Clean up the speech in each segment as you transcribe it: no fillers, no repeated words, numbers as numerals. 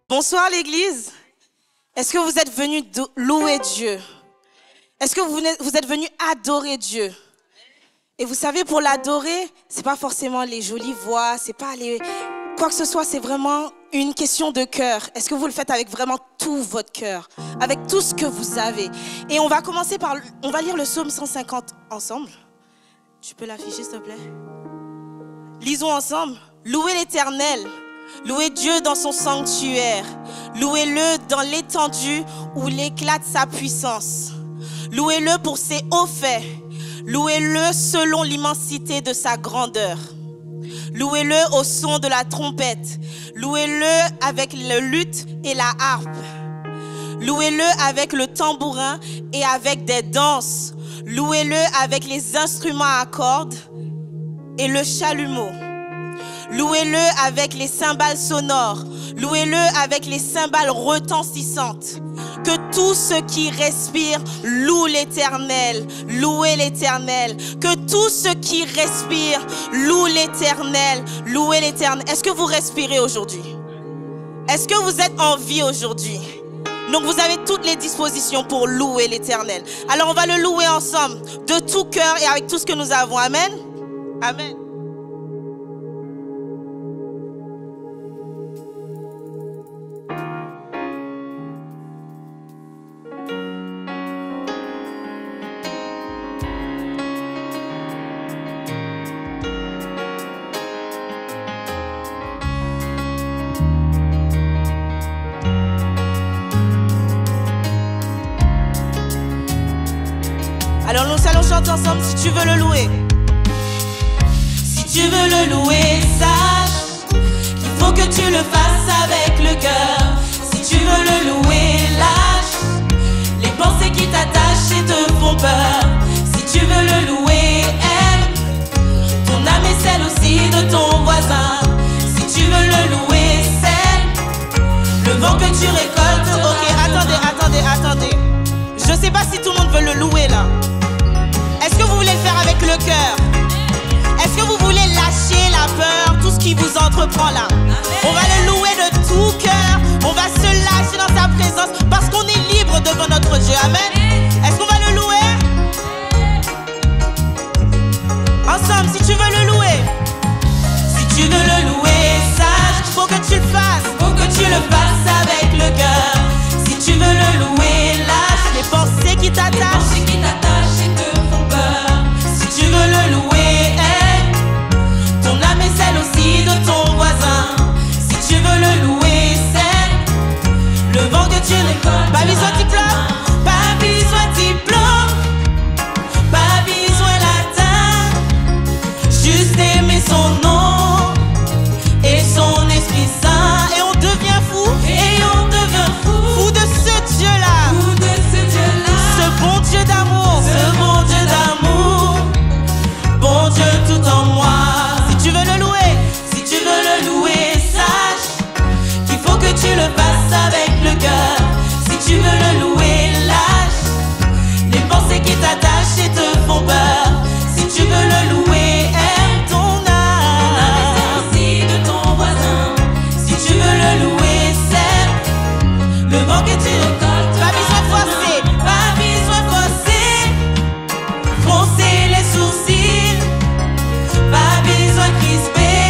Bonsoir l'église. Est-ce que vous êtes venus louer Dieu? Est-ce que vous êtes venus adorer Dieu? Et vous savez, pour l'adorer, c'est pas forcément les jolies voix, c'est pas quoi que ce soit, c'est vraiment une question de cœur. Est-ce que vous le faites avec vraiment tout votre cœur, avec tout ce que vous avez? Et on va commencer on va lire le psaume 150 ensemble. Tu peux l'afficher s'il te plaît? Lisons ensemble. Louez l'Éternel. Louez Dieu dans son sanctuaire. Louez-le dans l'étendue où l'éclate sa puissance. Louez-le pour ses hauts faits. Louez-le selon l'immensité de sa grandeur. Louez-le au son de la trompette. Louez-le avec le luth et la harpe. Louez-le avec le tambourin et avec des danses. Louez-le avec les instruments à cordes et le chalumeau. Louez-le avec les cymbales sonores. Louez-le avec les cymbales retentissantes. Que tout ce qui respire loue l'Éternel. Louez l'Éternel. Que tout ce qui respire loue l'Éternel. Louez l'Éternel. Est-ce que vous respirez aujourd'hui? Est-ce que vous êtes en vie aujourd'hui? Donc vous avez toutes les dispositions pour louer l'Éternel. Alors on va le louer ensemble, de tout cœur et avec tout ce que nous avons. Amen. Amen. Alors nous allons chanter ensemble si tu veux le louer. Si tu veux le louer, sache qu'il faut que tu le fasses avec le cœur. Si tu veux le louer, lâche les pensées qui t'attachent et te font peur. Si tu veux le louer, aime ton âme et celle aussi de ton voisin. Si tu veux le louer, c'est le vent que tu récoltes. Ok, attendez. Je sais pas si tout le monde veut le louer là. Est-ce que vous voulez le faire avec le cœur? Est-ce que vous voulez lâcher la peur, tout ce qui vous entreprend là? On va le louer de tout cœur. On va se lâcher dans sa présence parce qu'on est libre devant notre Dieu. Amen. Est-ce qu'on va le louer? Ensemble, si tu veux le louer. Si tu veux le louer, sache qu'il faut que tu le fasses. Faut que tu le fasses avec le cœur. Si tu veux le louer, lâche les pensées qui t'attachent. Si tu veux le louer, ton âme est celle aussi de ton voisin. Si tu veux le louer, c'est le vent que tu récoltes. Pas besoin de diplôme, pas besoin de diplôme, pas besoin latin. Juste aimer son nom et son Esprit Saint. Et on devient fou, fou de ce Dieu-là, ce bon Dieu d'amour, bon Dieu tout en moi. Si tu veux le louer, sache qu'il faut que tu le fasses avec le cœur. Si tu veux le louer, lâche les pensées qui t'attachent et te font peur. Si tu veux le louer, aime ton âme aussi de ton voisin. Si tu veux le louer, c'est le vent que tu récoltes. Pas besoin de forcer, froncer les sourcils, pas besoin de crisper.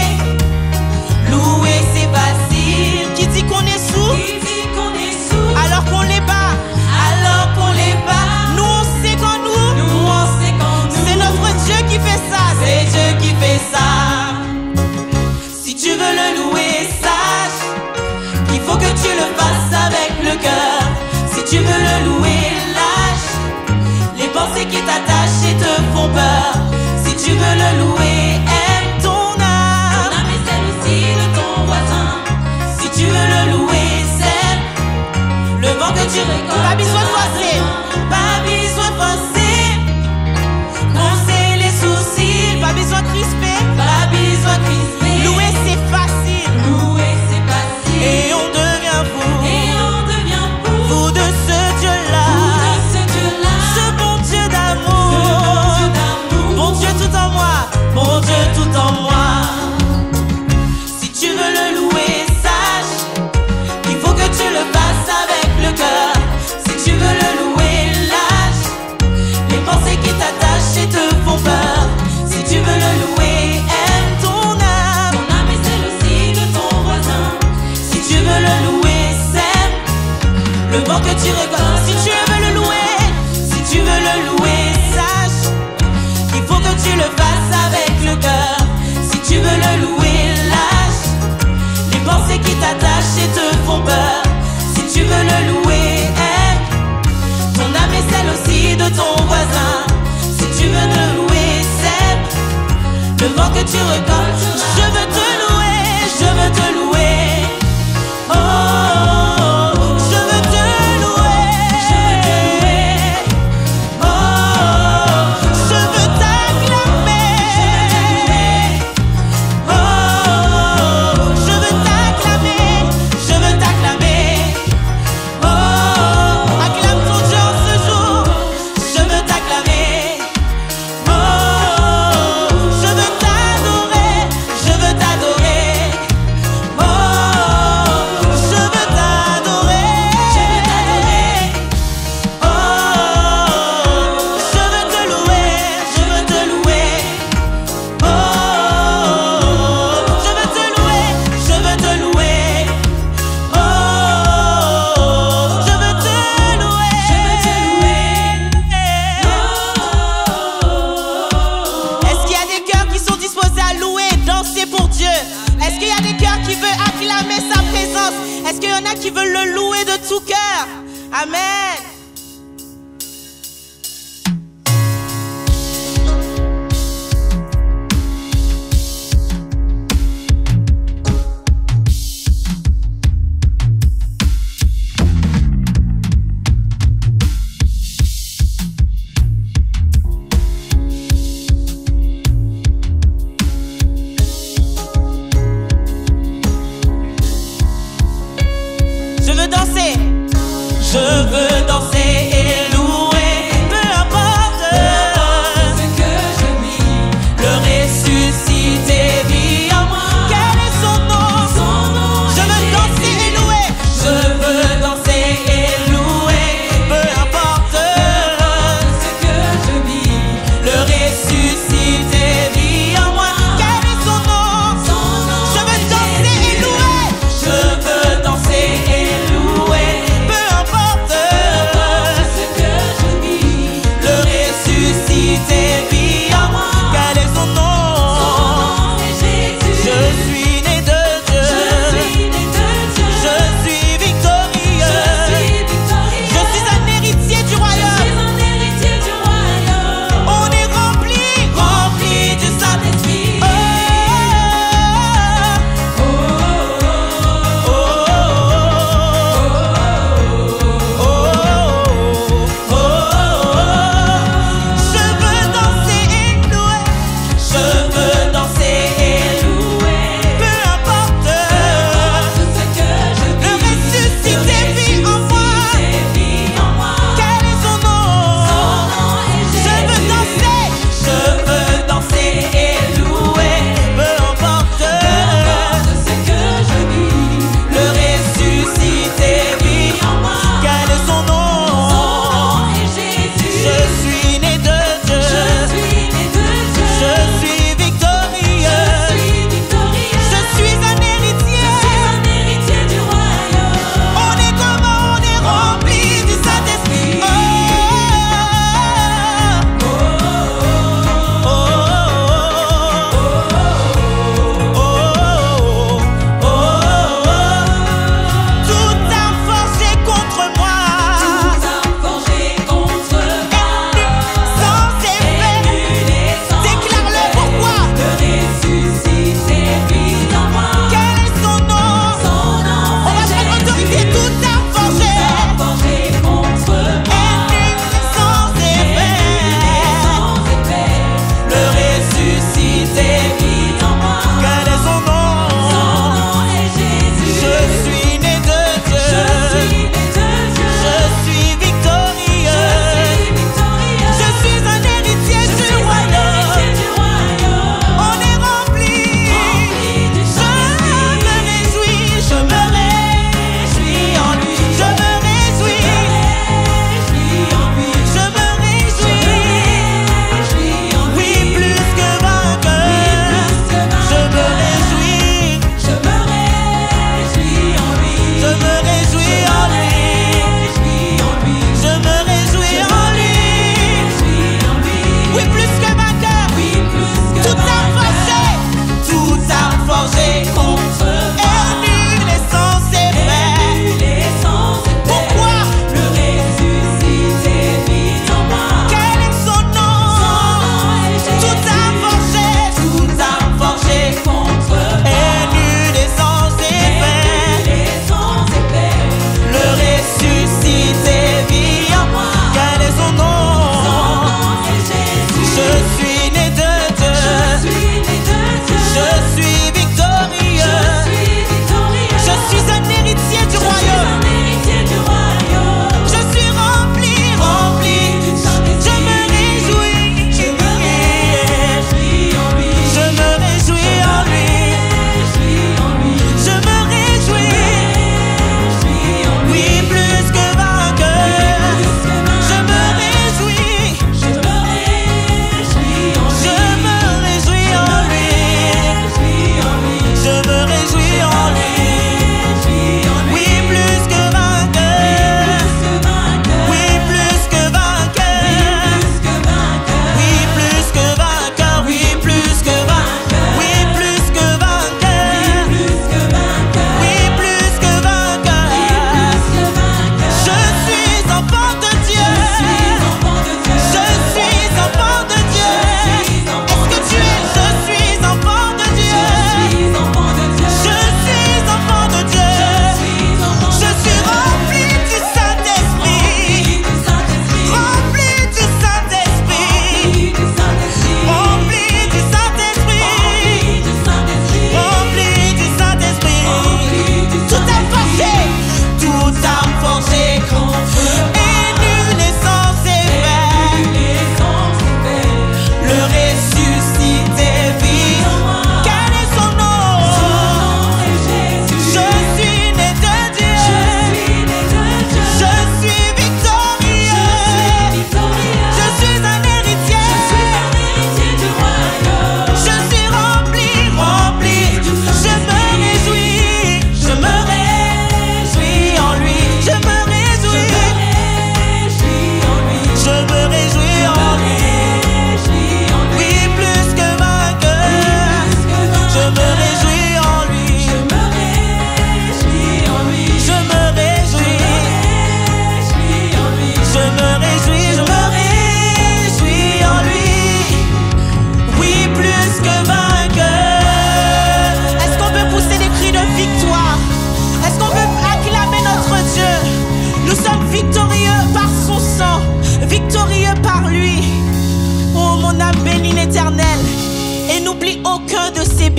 Louer c'est facile. Qui dit qu'on est sourd? Alors qu'on les bat. Nous on sait qu'en nous, c'est notre Dieu qui fait ça. Si tu veux le louer, sache qu'il faut que tu le fasses avec le cœur. Si tu veux le louer, lâche les pensées qui t'attachent et te font peur. Si tu veux le louer, aime ton âme et celle aussi de ton voisin. Si tu veux le louer, c'est le vent que tu récoltes. Pas besoin de forcer, froncer les sourcils, pas besoin de crisper, louer c'est facile, et on devient fou, fou de ce Dieu-là, ce bon Dieu d'amour, bon Dieu tout en moi, bon Dieu tout en moi. Si tu veux le louer, sache qu'il faut le vent que tu récoltes. Si tu veux le louer, si tu veux le louer, sache qu'il faut que tu le fasses avec le cœur. Si tu veux le louer, lâche les pensées qui t'attachent et te font peur. Si tu veux le louer, aime ton âme et celle aussi de ton voisin. Si tu veux le louer, sème le vent que tu récoltes. Je veux te louer, je veux te louer. Oh, je veux te louer. Oh, je veux t'acclamer. Oh, je veux t'acclamer. Je veux t'acclamer. Oh, acclame ton Dieu en ce jour. Je veux t'acclamer. Oh, je veux t'adorer. Je veux t'adorer. Oh, je veux t'adorer. Oh, je veux te louer. Je veux te louer. Oh, je veux te louer. Je veux te louer. Oh, je veux te louer. Est-ce qu'il y a des cœurs qui sont disposés à louer, danser pour Dieu? Est-ce qu'il y a des cœurs qui veulent acclamer sa présence? Est-ce qu'il y en a qui veulent le louer de tout cœur? Amen. Je veux danser. Je veux danser et louer, peu importe ce que je vis. Le ressuscité vit en moi. Quel est son nom? Je veux danser et louer. Je veux danser et louer, peu importe ce que je vis. Le ressuscité vit en moi. Quel est son nom? Je veux danser et louer. Je veux danser et louer, peu importe ce que je vis. Le ressuscité vit en moi. Quel est son nom? Je suis né de Dieu. Je suis victorieux.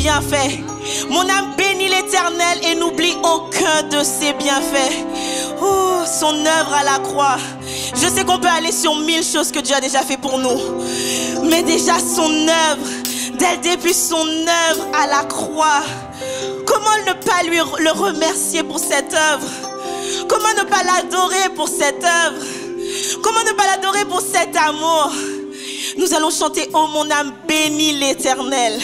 bienfaits. Mon âme bénit l'Éternel et n'oublie aucun de ses bienfaits. Oh, son œuvre à la croix. Je sais qu'on peut aller sur 1000 choses que Dieu a déjà fait pour nous. Mais déjà son œuvre, dès le début son œuvre à la croix. Comment ne pas le remercier pour cette œuvre? Comment ne pas l'adorer pour cette œuvre? Comment ne pas l'adorer pour cet amour? Nous allons chanter, oh mon âme bénit l'Éternel.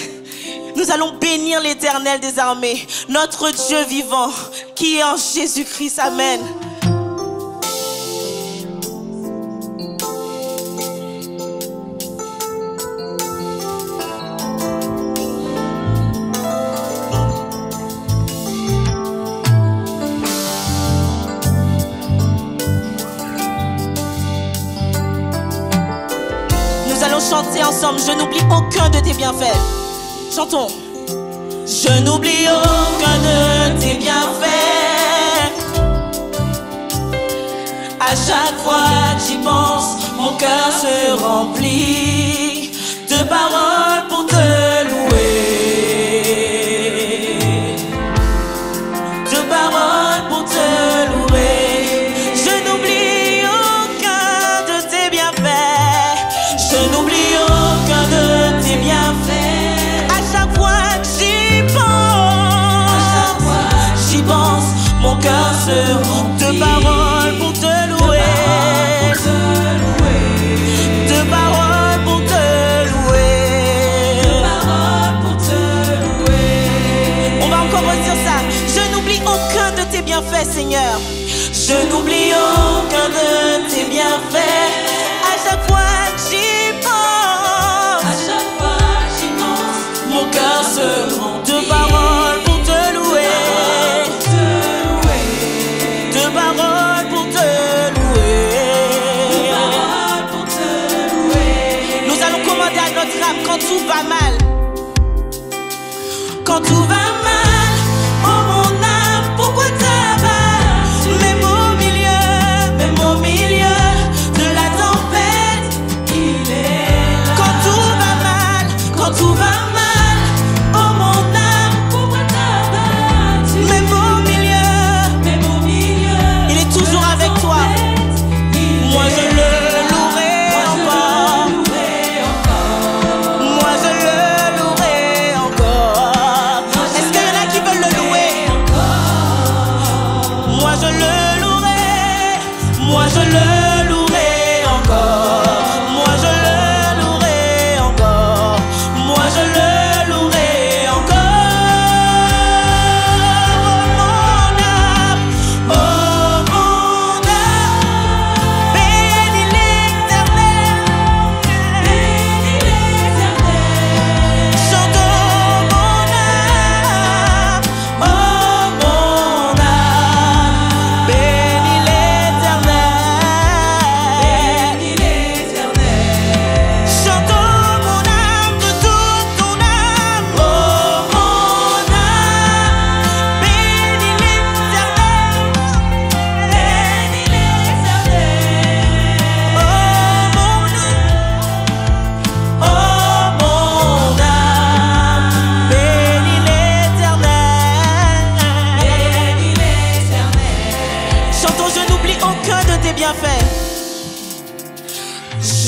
Nous allons bénir l'Éternel des armées, notre Dieu vivant, qui est en Jésus-Christ. Amen. Nous allons chanter ensemble, je n'oublie aucun de tes bienfaits. Chantons. Je n'oublie aucun de tes bienfaits. À chaque fois que j'y pense, mon cœur se remplit de paroles pour te louer. De paroles pour te louer. Je n'oublie aucun de tes bienfaits. Je n'oublie aucun de tes bienfaits. Mon cœur se remplit de paroles pour te louer. De paroles pour te louer. De paroles pour te louer. On va encore redire ça. Je n'oublie aucun de tes bienfaits, Seigneur. Je n'oublie aucun de tes bienfaits. À chaque fois que j'y pense, à chaque fois que j'y pense, mon cœur se remplit de paroles pour te louer. Paroles pour te louer. Nous allons commander à notre âme quand tout va mal. Quand tout va mal, oh mon âme, pourquoi t'abattes? Même au milieu de la tempête, il est là. Quand tout va mal, quand tout va mal. Moi je le louerai encore. Moi je le louerai encore. Est-ce qu'il y en a qui veulent le louer? Moi je le louerai. Moi je le louerai encore. Moi je le louerai encore. Moi je le louerai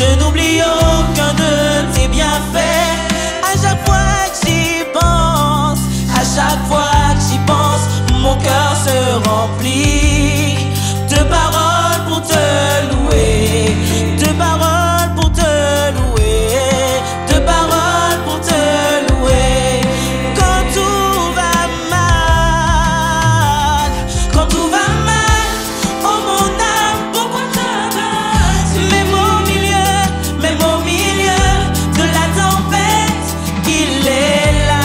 Je n'oublie aucun de tes bienfaits. À chaque fois que j'y pense, à chaque fois que j'y pense, mon cœur se remplit de paroles pour te louer. De paroles pour te louer. De paroles pour te louer. Quand tout va mal, quand tout va mal, oh mon âme, pourquoi t'abattes? Même au milieu de la tempête, il est là.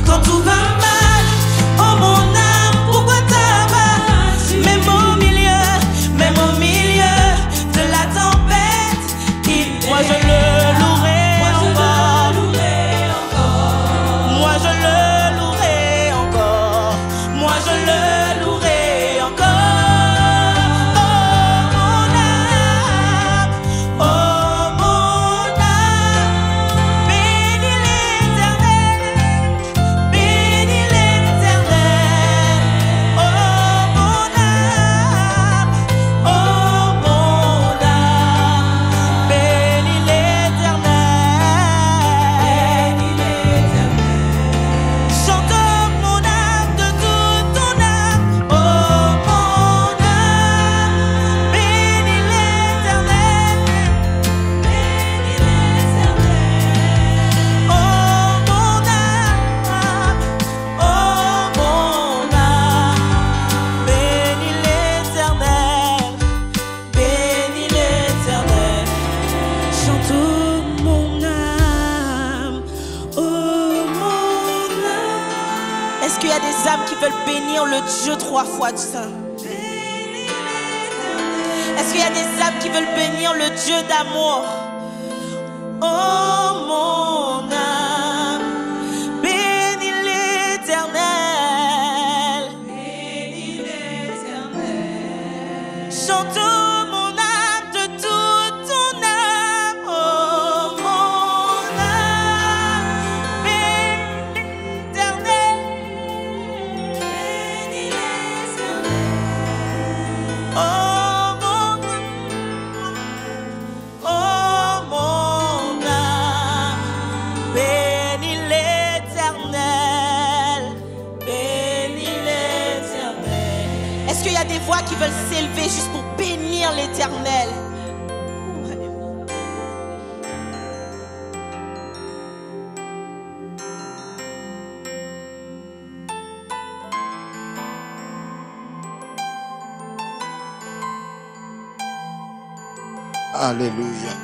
Quand tout va mal, oh mon âme, pourquoi t'abattes? veulent bénir le Dieu 3 fois saint? Est-ce qu'il y a des âmes qui veulent bénir le Dieu d'amour? Oh mon âme, bénis l'Éternel. Bénis l'Éternel. Chantons mon âme de toute ton âme. Oh mon âme, bénis l'Éternel. Bénis l'Éternel. Oh des voix qui veulent s'élever juste pour bénir l'Éternel. Alléluia.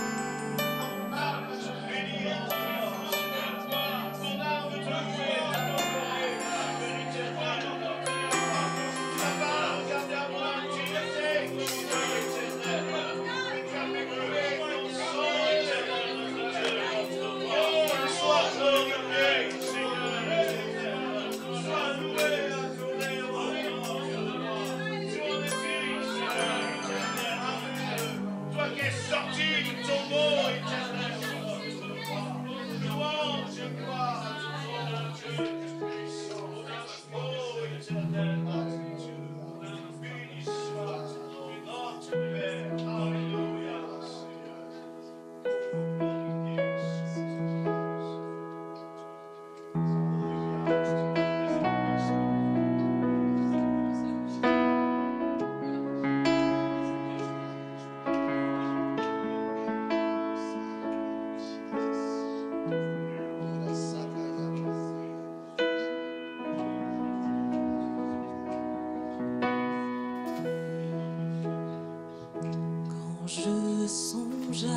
Je songe à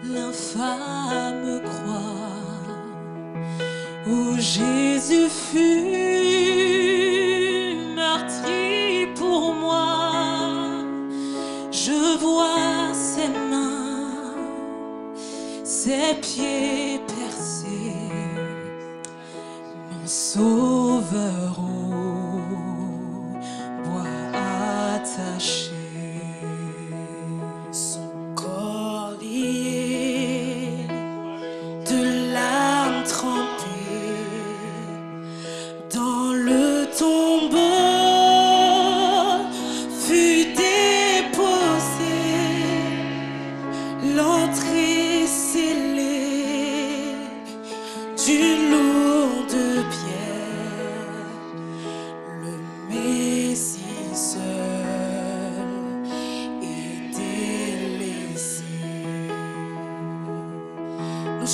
l'infâme croix où Jésus fut meurtri pour moi. Je vois ses mains, ses pieds percés, mon sauveur au bois attaché.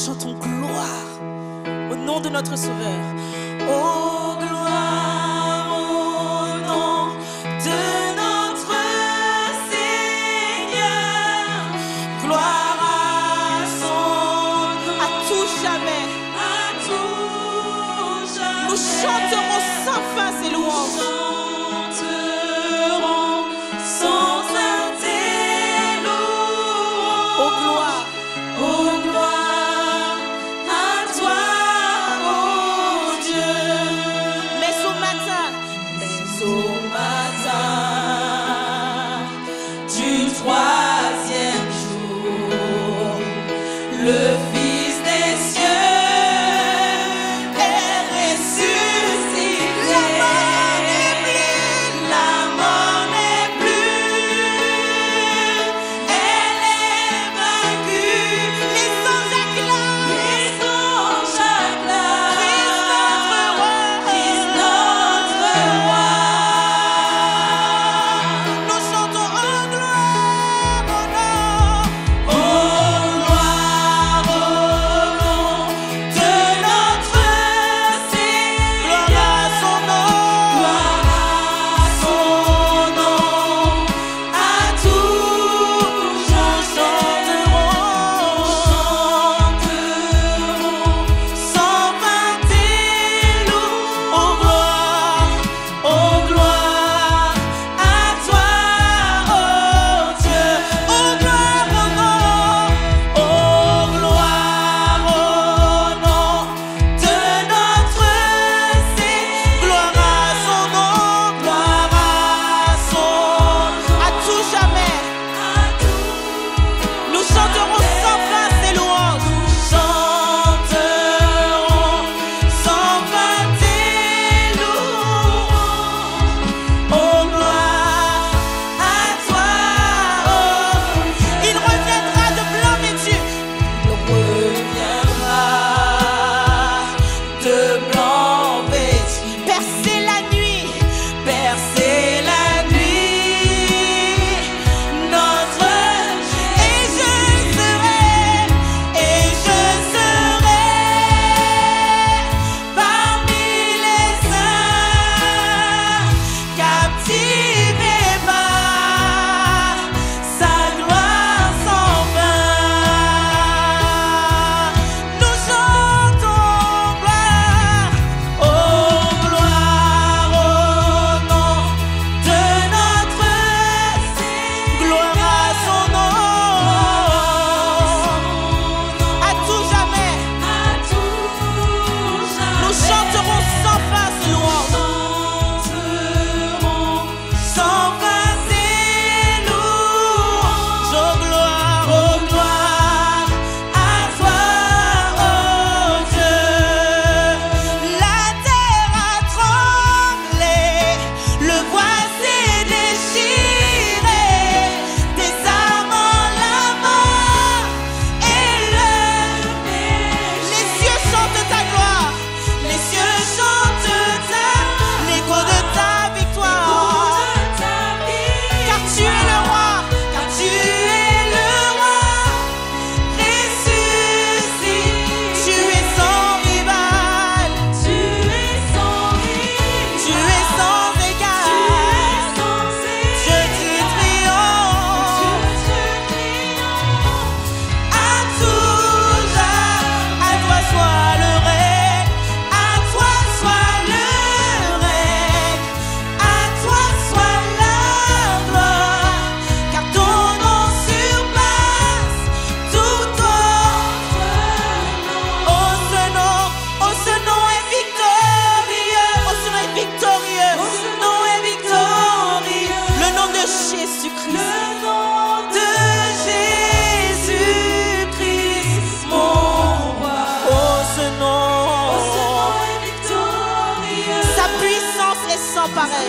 Chantons gloire au nom de notre Sauveur. Oh, gloire au nom de notre Seigneur. Gloire à son nom. À tout jamais. À tout jamais. Nous chanterons sans fin ses louanges. La mort est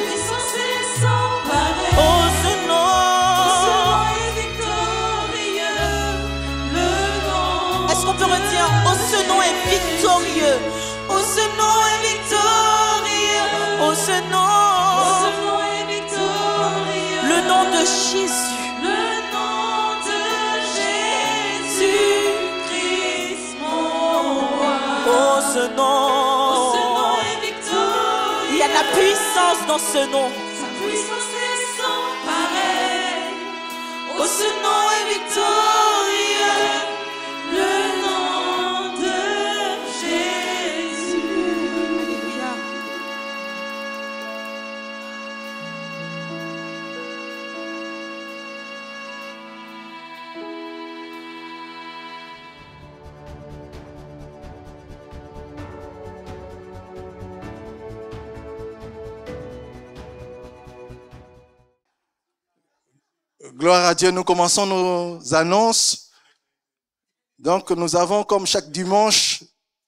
puissance est sans pareil. Oh, ce nom. Est victorieux, le nom. Est-ce qu'on peut redire, oh, ce nom est victorieux. Oh, ce nom est victorieux. Oh, ce nom. Est victorieux. Le nom de Jésus. Le nom de Jésus-Christ, mon roi. Oh, ce nom. Ce nom est victorieux. Il y a de la puissance dans ce nom. Sa puissance est sans pareil. Oh, ce nom est victorieux. Le nom de Jésus. Alléluia. Gloire à Dieu, nous commençons nos annonces. Donc nous avons comme chaque dimanche,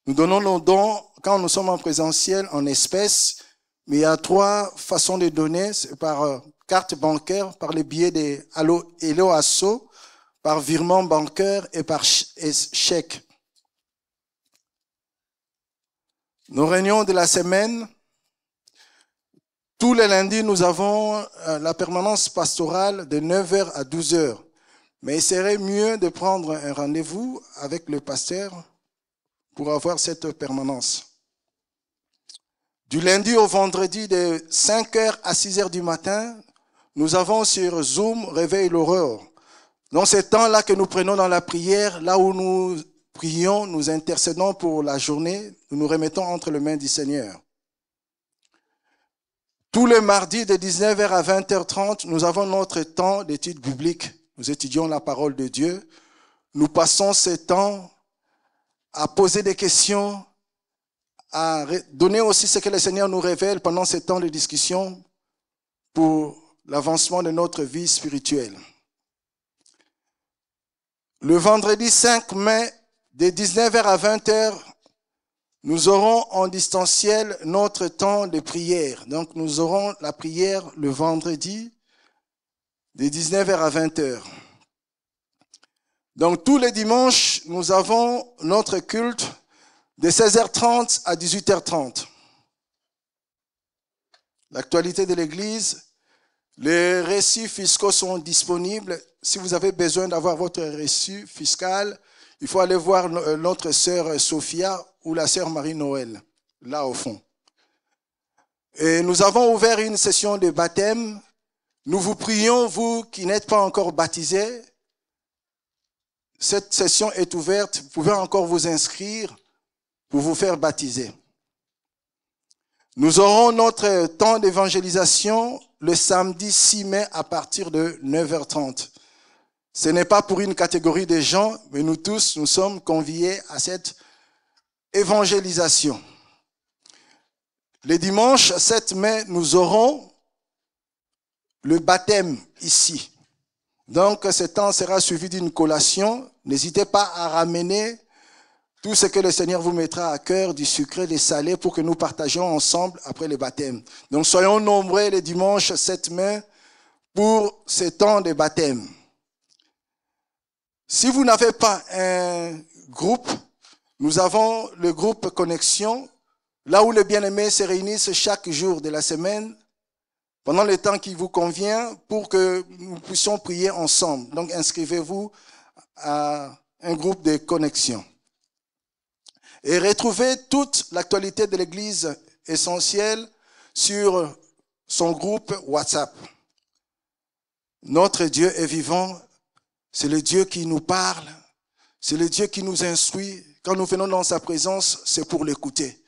nous donnons nos dons quand nous sommes en présentiel, en espèces. Mais il y a 3 façons de donner, c'est par carte bancaire, par les billets des Hello Asso, par virement bancaire et par chèque. Nos réunions de la semaine, tous les lundis, nous avons la permanence pastorale de 9h à 12h. Mais il serait mieux de prendre un rendez-vous avec le pasteur pour avoir cette permanence. Du lundi au vendredi, de 5h à 6h du matin, nous avons sur Zoom Réveil l'aurore. Dans ce temps-là que nous prenons dans la prière, là où nous prions, nous intercédons pour la journée, nous nous remettons entre les mains du Seigneur. Tous les mardis de 19h à 20h30, nous avons notre temps d'étude biblique. Nous étudions la parole de Dieu. Nous passons ce temps à poser des questions, à donner aussi ce que le Seigneur nous révèle pendant ce temps de discussion pour l'avancement de notre vie spirituelle. Le vendredi 5 mai, de 19h à 20h, nous aurons en distanciel notre temps de prière. Donc, nous aurons la prière le vendredi de 19h à 20h. Donc, tous les dimanches, nous avons notre culte de 16h30 à 18h30. L'actualité de l'Église, les récits fiscaux sont disponibles. Si vous avez besoin d'avoir votre reçu fiscal, il faut aller voir notre sœur Sophia ou la sœur Marie-Noël, là au fond. Et nous avons ouvert une session de baptême. Nous vous prions, vous qui n'êtes pas encore baptisés. Cette session est ouverte. Vous pouvez encore vous inscrire pour vous faire baptiser. Nous aurons notre temps d'évangélisation le samedi 6 mai à partir de 9h30. Ce n'est pas pour une catégorie de gens, mais nous tous, nous sommes conviés à cette évangélisation. Le dimanche 7 mai, nous aurons le baptême ici. Donc, ce temps sera suivi d'une collation. N'hésitez pas à ramener tout ce que le Seigneur vous mettra à cœur, du sucré, des salés, pour que nous partagions ensemble après le baptême. Donc, soyons nombreux le dimanche 7 mai pour ce temps de baptême. Si vous n'avez pas un groupe, nous avons le groupe Connexion, là où les bien-aimés se réunissent chaque jour de la semaine, pendant le temps qui vous convient, pour que nous puissions prier ensemble. Donc, inscrivez-vous à un groupe de Connexion. Et retrouvez toute l'actualité de l'Église essentielle sur son groupe WhatsApp. Notre Dieu est vivant. C'est le Dieu qui nous parle, c'est le Dieu qui nous instruit. Quand nous venons dans sa présence, c'est pour l'écouter.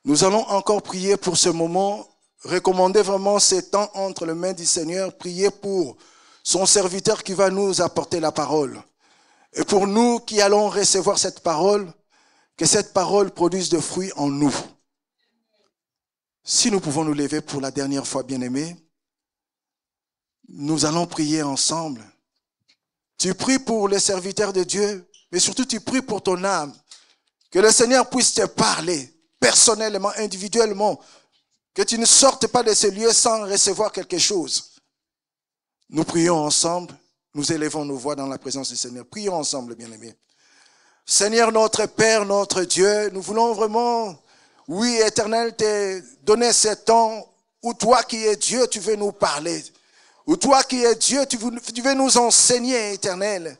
Nous allons encore prier pour ce moment, recommander vraiment ces temps entre les mains du Seigneur, prier pour son serviteur qui va nous apporter la parole. Et pour nous qui allons recevoir cette parole, que cette parole produise de fruits en nous. Si nous pouvons nous lever pour la dernière fois, bien-aimés, nous allons prier ensemble. Tu pries pour les serviteurs de Dieu, mais surtout tu pries pour ton âme. Que le Seigneur puisse te parler personnellement, individuellement. Que tu ne sortes pas de ces lieux sans recevoir quelque chose. Nous prions ensemble. Nous élevons nos voix dans la présence du Seigneur. Prions ensemble, bien-aimés. Seigneur, notre Père, notre Dieu, nous voulons vraiment, oui, Éternel, te donner ce temps où toi qui es Dieu, tu veux nous parler. Où toi qui es Dieu, tu veux nous enseigner, Éternel.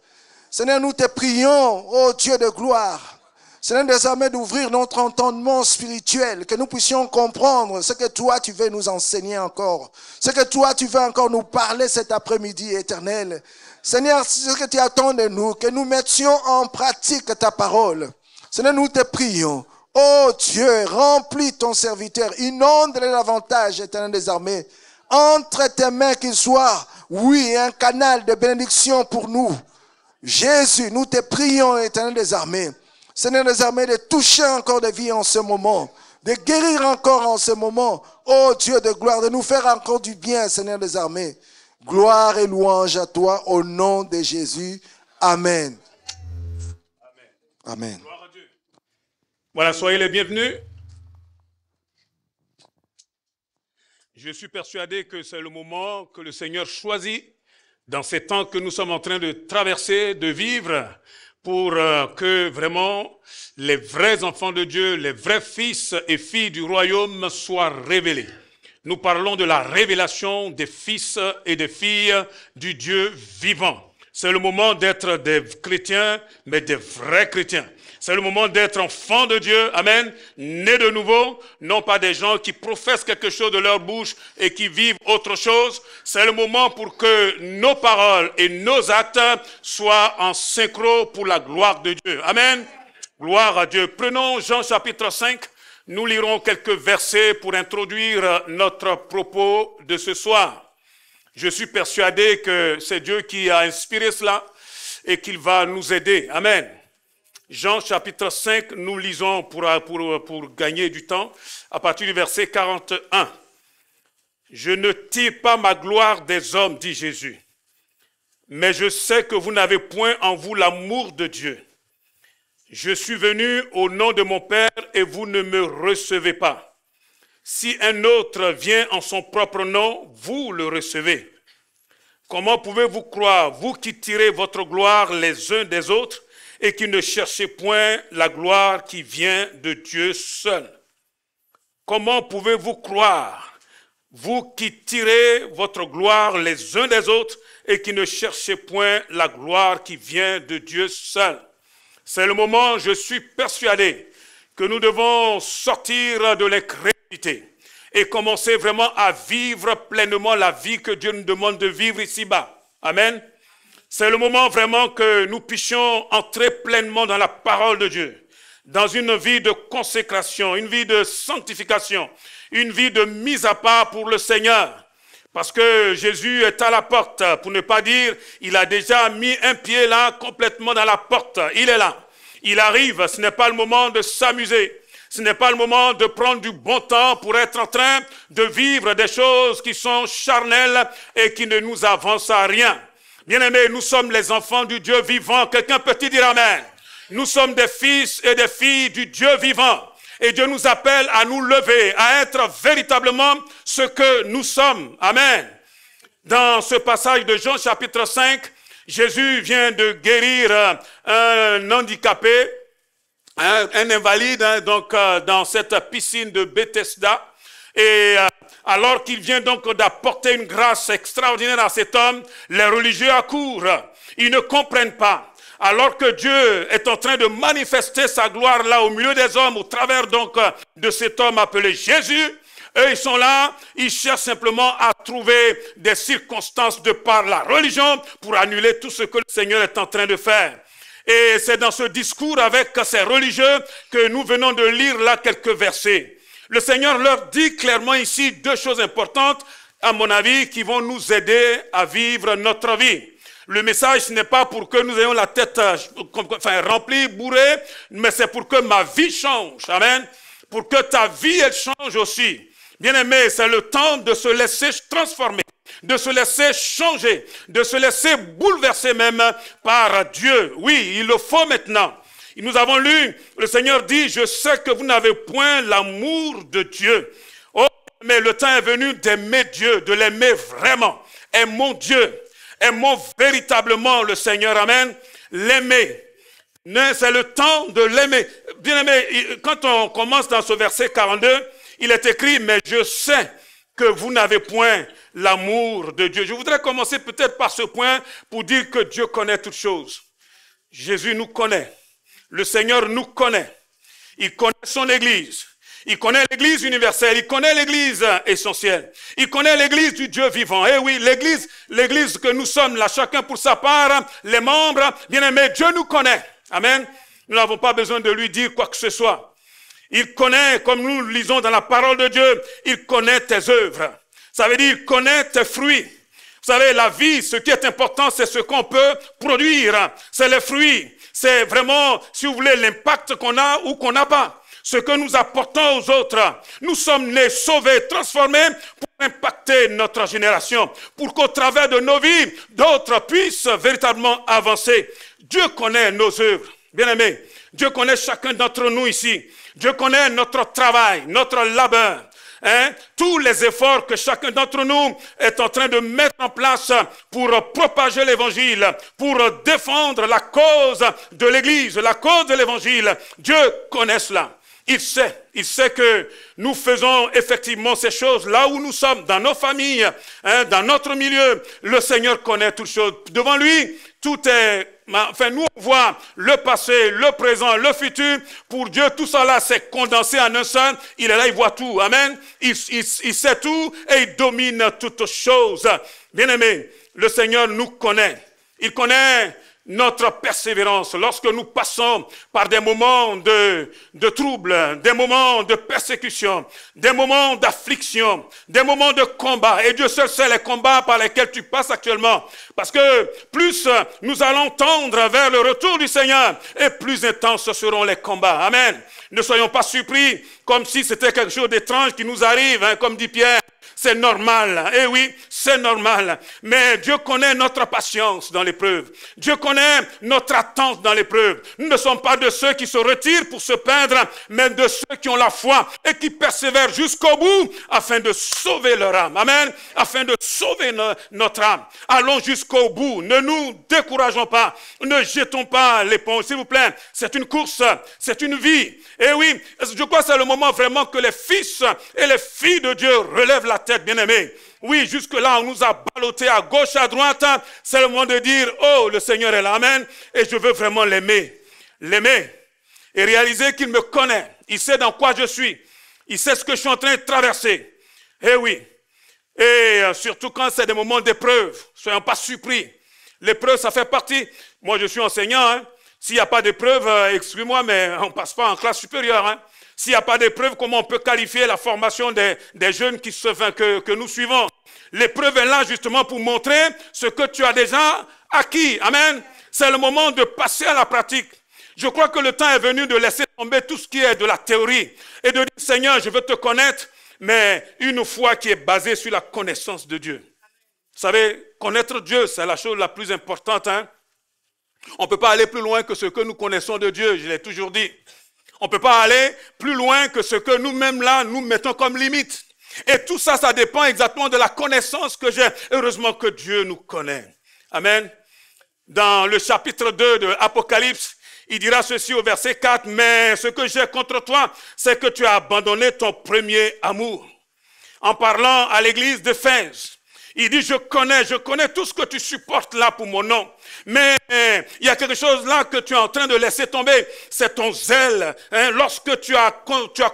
Seigneur, nous te prions, ô Dieu de gloire. Seigneur, désormais d'ouvrir notre entendement spirituel, que nous puissions comprendre ce que toi tu veux nous enseigner encore, ce que toi tu veux encore nous parler cet après-midi, Éternel. Seigneur, c'est ce que tu attends de nous, que nous mettions en pratique ta parole. Seigneur, nous te prions. Oh Dieu, remplis ton serviteur, inonde-le davantage, Éternel des armées. Entre tes mains qu'il soit, oui, un canal de bénédiction pour nous. Jésus, nous te prions, Éternel des armées. Seigneur des armées, de toucher encore de vie en ce moment, de guérir encore en ce moment. Oh Dieu de gloire, de nous faire encore du bien, Seigneur des armées. Gloire et louange à toi au nom de Jésus. Amen. Amen. Gloire à Dieu. Voilà, soyez les bienvenus. Je suis persuadé que c'est le moment que le Seigneur choisit dans ces temps que nous sommes en train de traverser, de vivre, pour que vraiment les vrais enfants de Dieu, les vrais fils et filles du royaume soient révélés. Nous parlons de la révélation des fils et des filles du Dieu vivant. C'est le moment d'être des chrétiens, mais des vrais chrétiens. C'est le moment d'être enfants de Dieu, amen, nés de nouveau, non pas des gens qui professent quelque chose de leur bouche et qui vivent autre chose. C'est le moment pour que nos paroles et nos actes soient en synchro pour la gloire de Dieu. Amen. Gloire à Dieu. Prenons Jean chapitre 5. Nous lirons quelques versets pour introduire notre propos de ce soir. Je suis persuadé que c'est Dieu qui a inspiré cela et qu'il va nous aider. Amen. Jean chapitre 5, nous lisons pour gagner du temps, à partir du verset 41. Je ne tire pas ma gloire des hommes, dit Jésus, mais je sais que vous n'avez point en vous l'amour de Dieu. Je suis venu au nom de mon Père et vous ne me recevez pas. Si un autre vient en son propre nom, vous le recevez. Comment pouvez-vous croire, vous qui tirez votre gloire les uns des autres, et qui ne cherchez point la gloire qui vient de Dieu seul? Comment pouvez-vous croire, vous qui tirez votre gloire les uns des autres et qui ne cherchez point la gloire qui vient de Dieu seul? C'est le moment, je suis persuadé, que nous devons sortir de l'incrédulité et commencer vraiment à vivre pleinement la vie que Dieu nous demande de vivre ici-bas. Amen. C'est le moment vraiment que nous puissions entrer pleinement dans la parole de Dieu, dans une vie de consécration, une vie de sanctification, une vie de mise à part pour le Seigneur. Parce que Jésus est à la porte, pour ne pas dire, il a déjà mis un pied là, complètement dans la porte. Il est là. Il arrive, ce n'est pas le moment de s'amuser. Ce n'est pas le moment de prendre du bon temps pour être en train de vivre des choses qui sont charnelles et qui ne nous avancent à rien. Bien-aimés, nous sommes les enfants du Dieu vivant. Quelqu'un peut-il dire amen? Nous sommes des fils et des filles du Dieu vivant. Et Dieu nous appelle à nous lever, à être véritablement ce que nous sommes. Amen. Dans ce passage de Jean chapitre 5, Jésus vient de guérir un handicapé, un invalide, dans cette piscine de Bethesda. Et alors qu'il vient donc d'apporter une grâce extraordinaire à cet homme, les religieux accourent. Ils ne comprennent pas. Alors que Dieu est en train de manifester sa gloire là au milieu des hommes, au travers donc de cet homme appelé Jésus, eux ils sont là, ils cherchent simplement à trouver des circonstances de par la religion pour annuler tout ce que le Seigneur est en train de faire. Et c'est dans ce discours avec ces religieux que nous venons de lire là quelques versets. Le Seigneur leur dit clairement ici deux choses importantes, à mon avis, qui vont nous aider à vivre notre vie. Le message, ce n'est pas pour que nous ayons la tête remplie, bourrée, mais c'est pour que ma vie change. Amen. Pour que ta vie, elle change aussi. Bien-aimé, c'est le temps de se laisser transformer, de se laisser changer, de se laisser bouleverser même par Dieu. Oui, il le faut maintenant. Nous avons lu, le Seigneur dit, je sais que vous n'avez point l'amour de Dieu. Oh, Mais le temps est venu d'aimer Dieu, de l'aimer vraiment. Aimons Dieu. Aimons véritablement le Seigneur. Amen. L'aimer. C'est le temps de l'aimer. Bien aimé, quand on commence dans ce verset 42, il est écrit, mais je sais que vous n'avez point l'amour de Dieu. Je voudrais commencer peut-être par ce point pour dire que Dieu connaît toutes choses. Jésus nous connaît. Le Seigneur nous connaît. Il connaît son Église. Il connaît l'Église universelle. Il connaît l'Église essentielle. Il connaît l'Église du Dieu vivant. Eh oui, l'Église que nous sommes là, chacun pour sa part, les membres, bien aimés, Dieu nous connaît. Amen. Nous n'avons pas besoin de lui dire quoi que ce soit. Il connaît, comme nous le lisons dans la parole de Dieu, il connaît tes œuvres. Ça veut dire, il connaît tes fruits. Vous savez, la vie, ce qui est important, c'est ce qu'on peut produire. C'est les fruits. C'est vraiment, si vous voulez, l'impact qu'on a ou qu'on n'a pas. Ce que nous apportons aux autres. Nous sommes nés, sauvés, transformés pour impacter notre génération. Pour qu'au travers de nos vies, d'autres puissent véritablement avancer. Dieu connaît nos œuvres. Bien aimés, Dieu connaît chacun d'entre nous ici. Dieu connaît notre travail, notre labeur. Tous les efforts que chacun d'entre nous est en train de mettre en place pour propager l'évangile, pour défendre la cause de l'Église, la cause de l'évangile. Dieu connaît cela. Il sait que nous faisons effectivement ces choses là où nous sommes, dans nos familles, dans notre milieu. Le Seigneur connaît toutes choses. Devant lui, tout est... Enfin, nous, on voit le passé, le présent, le futur. Pour Dieu, tout ça là, c'est condensé en un seul. Il est là, il voit tout. Amen. Il sait tout et il domine toutes choses. Bien-aimés, le Seigneur nous connaît. Il connaît notre persévérance. Lorsque nous passons par des moments de trouble, des moments de persécution, des moments d'affliction, des moments de combat. Et Dieu seul sait les combats par lesquels tu passes actuellement. Parce que plus nous allons tendre vers le retour du Seigneur, et plus intenses seront les combats. Amen. Ne soyons pas surpris comme si c'était quelque chose d'étrange qui nous arrive, comme dit Pierre. C'est normal. Eh oui, c'est normal. Mais Dieu connaît notre patience dans l'épreuve. Dieu connaît notre attente dans l'épreuve. Nous ne sommes pas de ceux qui se retirent pour se peindre, mais de ceux qui ont la foi et qui persévèrent jusqu'au bout afin de sauver leur âme. Amen. Afin de sauver notre âme. Allons jusqu'au bout. Ne nous décourageons pas. Ne jetons pas l'éponge, s'il vous plaît. C'est une course. C'est une vie. Et oui, je crois que c'est le moment vraiment que les fils et les filles de Dieu relèvent la tête, bien-aimés. Oui, jusque-là, on nous a ballottés à gauche, à droite. C'est le moment de dire, oh, le Seigneur est là, amen. Et je veux vraiment l'aimer. L'aimer. Et réaliser qu'il me connaît. Il sait dans quoi je suis. Il sait ce que je suis en train de traverser. Eh oui. Et surtout quand c'est des moments d'épreuve. Soyons pas surpris. L'épreuve, ça fait partie. Moi, je suis enseignant, S'il n'y a pas d'épreuve, excuse-moi, mais on ne passe pas en classe supérieure. S'il n'y a pas d'épreuve, comment on peut qualifier la formation des jeunes que nous suivons? L'épreuve est là justement pour montrer ce que tu as déjà acquis. Amen. C'est le moment de passer à la pratique. Je crois que le temps est venu de laisser tomber tout ce qui est de la théorie et de dire, Seigneur, je veux te connaître, mais une foi qui est basée sur la connaissance de Dieu. Vous savez, connaître Dieu, c'est la chose la plus importante. On ne peut pas aller plus loin que ce que nous connaissons de Dieu, je l'ai toujours dit. On ne peut pas aller plus loin que ce que nous-mêmes là, nous mettons comme limite. Et tout ça, ça dépend exactement de la connaissance que j'ai. Heureusement que Dieu nous connaît. Amen. Dans le chapitre 2 de Apocalypse, il dira ceci au verset 4, « Mais ce que j'ai contre toi, c'est que tu as abandonné ton premier amour. » En parlant à l'église d'Éphèse, il dit, je connais tout ce que tu supportes là pour mon nom. Mais il y a quelque chose là que tu es en train de laisser tomber. C'est ton zèle. Lorsque tu as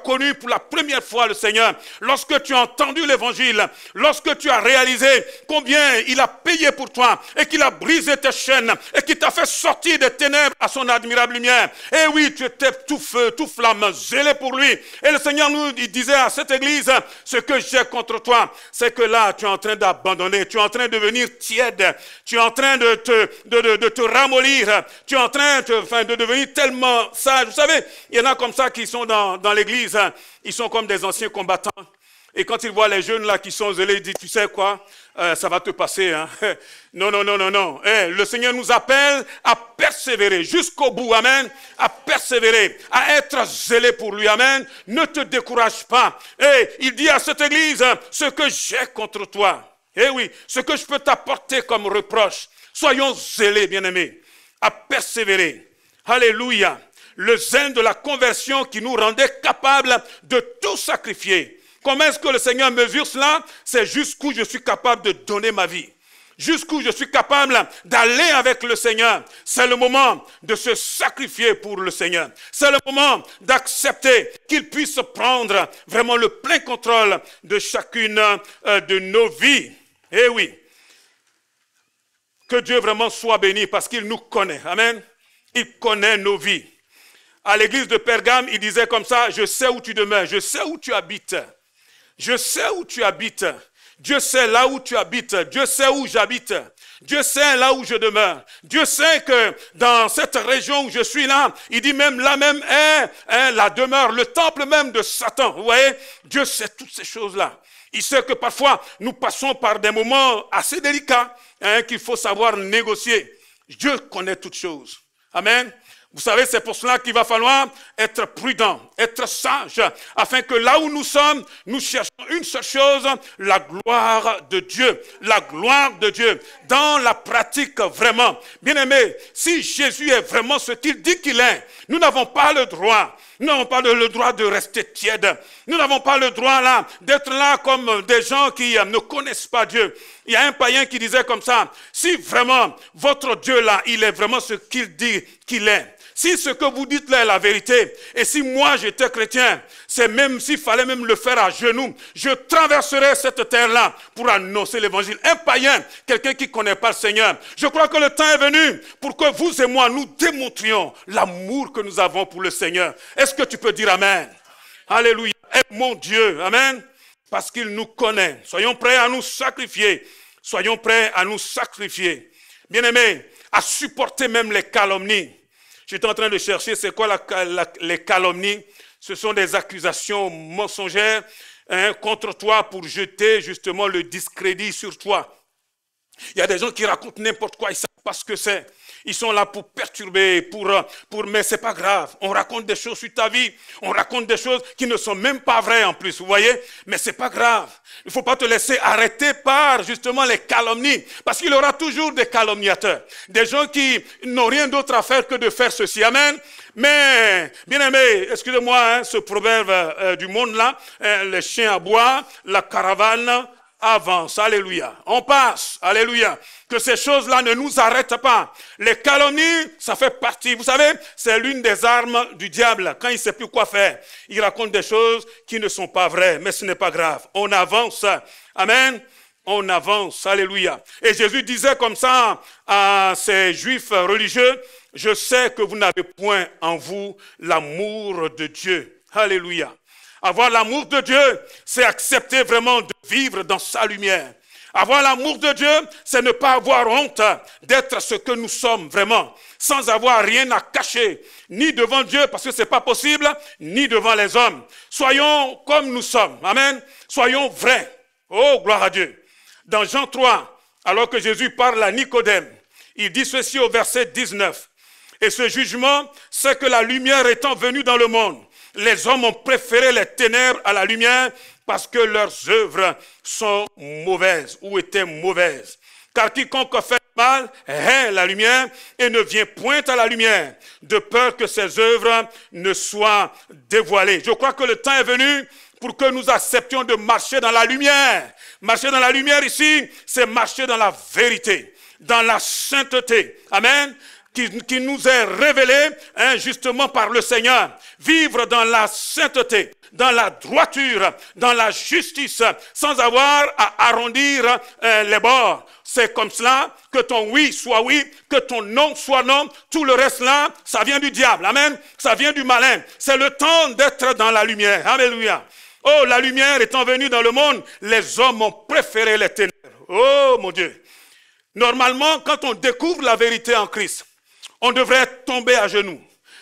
connu pour la première fois le Seigneur, lorsque tu as entendu l'évangile, lorsque tu as réalisé combien il a payé pour toi et qu'il a brisé tes chaînes et qu'il t'a fait sortir des ténèbres à son admirable lumière. Et oui, tu étais tout feu, tout flamme, zélé pour lui. Et le Seigneur nous disait à cette église, ce que j'ai contre toi, c'est que là, tu es en train d'abandonner, tu es en train de devenir tiède, tu es en train de te ramollir, tu es en train de devenir tellement sage. Vous savez, il y en a comme ça qui sont dans l'église, ils sont comme des anciens combattants. Et quand il voit les jeunes là qui sont zélés, il dit, tu sais quoi, ça va te passer. Hein? Non, non, non, non, non. Le Seigneur nous appelle à persévérer jusqu'au bout, amen, à persévérer, à être zélé pour lui, amen. Ne te décourage pas. Il dit à cette église, ce que j'ai contre toi, oui, ce que je peux t'apporter comme reproche, soyons zélés, bien-aimés, à persévérer. Alléluia. Le zèle de la conversion qui nous rendait capables de tout sacrifier. Comment est-ce que le Seigneur mesure cela? C'est jusqu'où je suis capable de donner ma vie. Jusqu'où je suis capable d'aller avec le Seigneur. C'est le moment de se sacrifier pour le Seigneur. C'est le moment d'accepter qu'il puisse prendre vraiment le plein contrôle de chacune de nos vies. Eh oui. Que Dieu vraiment soit béni parce qu'il nous connaît. Amen. Il connaît nos vies. À l'église de Pergame, il disait comme ça, je sais où tu demeures, je sais où tu habites. Je sais où tu habites. Dieu sait là où tu habites. Dieu sait où j'habite. Dieu sait là où je demeure. Dieu sait que dans cette région où je suis là, il dit même là même est la demeure, le temple même de Satan. Vous voyez, Dieu sait toutes ces choses-là. Il sait que parfois nous passons par des moments assez délicats qu'il faut savoir négocier. Dieu connaît toutes choses. Amen. Vous savez, c'est pour cela qu'il va falloir être prudent, être sage, afin que là où nous sommes, nous cherchons une seule chose, la gloire de Dieu. La gloire de Dieu dans la pratique vraiment. Bien-aimés, si Jésus est vraiment ce qu'il dit qu'il est, nous n'avons pas le droit. Nous n'avons pas le droit de rester tiède. Nous n'avons pas le droit là d'être là comme des gens qui ne connaissent pas Dieu. Il y a un païen qui disait comme ça, si vraiment votre Dieu là, il est vraiment ce qu'il dit qu'il est, si ce que vous dites là est la vérité, et si moi j'étais chrétien, c'est même s'il fallait même le faire à genoux, je traverserais cette terre-là pour annoncer l'évangile. Un païen, quelqu'un qui ne connaît pas le Seigneur. Je crois que le temps est venu pour que vous et moi, nous démontrions l'amour que nous avons pour le Seigneur. Est-ce que tu peux dire Amen? Alléluia. Et mon Dieu, Amen, parce qu'il nous connaît. Soyons prêts à nous sacrifier. Soyons prêts à nous sacrifier. Bien-aimés, à supporter même les calomnies. J'étais en train de chercher c'est quoi les calomnies. Ce sont des accusations mensongères contre toi pour jeter justement le discrédit sur toi. Il y a des gens qui racontent n'importe quoi, ils ne savent pas ce que c'est. Ils sont là pour perturber, mais c'est pas grave. On raconte des choses sur ta vie, on raconte des choses qui ne sont même pas vraies en plus, vous voyez. Mais c'est pas grave. Il ne faut pas te laisser arrêter par justement les calomnies, parce qu'il y aura toujours des calomniateurs, des gens qui n'ont rien d'autre à faire que de faire ceci. Amen. Mais, bien aimé, excusez-moi, ce proverbe du monde là, les chiens aboient, la caravane avance, alléluia. On passe, alléluia. Que ces choses-là ne nous arrêtent pas. Les calomnies, ça fait partie. Vous savez, c'est l'une des armes du diable. Quand il ne sait plus quoi faire, il raconte des choses qui ne sont pas vraies. Mais ce n'est pas grave. On avance. Amen. On avance, alléluia. Et Jésus disait comme ça à ces juifs religieux, je sais que vous n'avez point en vous l'amour de Dieu. Alléluia. Avoir l'amour de Dieu, c'est accepter vraiment de vivre dans sa lumière. Avoir l'amour de Dieu, c'est ne pas avoir honte d'être ce que nous sommes vraiment, sans avoir rien à cacher, ni devant Dieu, parce que ce n'est pas possible, ni devant les hommes. Soyons comme nous sommes, amen. Soyons vrais. Oh, gloire à Dieu. Dans Jean 3, alors que Jésus parle à Nicodème, il dit ceci au verset 19. Et ce jugement, c'est que la lumière étant venue dans le monde, les hommes ont préféré les ténèbres à la lumière parce que leurs œuvres sont mauvaises ou étaient mauvaises. Car quiconque fait mal hait la lumière et ne vient point à la lumière, de peur que ses œuvres ne soient dévoilées. Je crois que le temps est venu pour que nous acceptions de marcher dans la lumière. Marcher dans la lumière ici, c'est marcher dans la vérité, dans la sainteté. Amen. Qui nous est révélé justement par le Seigneur. Vivre dans la sainteté, dans la droiture, dans la justice, sans avoir à arrondir les bords. C'est comme cela que ton oui soit oui, que ton non soit non. Tout le reste là, ça vient du diable. Amen. Ça vient du malin. C'est le temps d'être dans la lumière. Alléluia. Oh, la lumière étant venue dans le monde, les hommes ont préféré les ténèbres. Oh, mon Dieu. Normalement, quand on découvre la vérité en Christ, on devrait tomber à genoux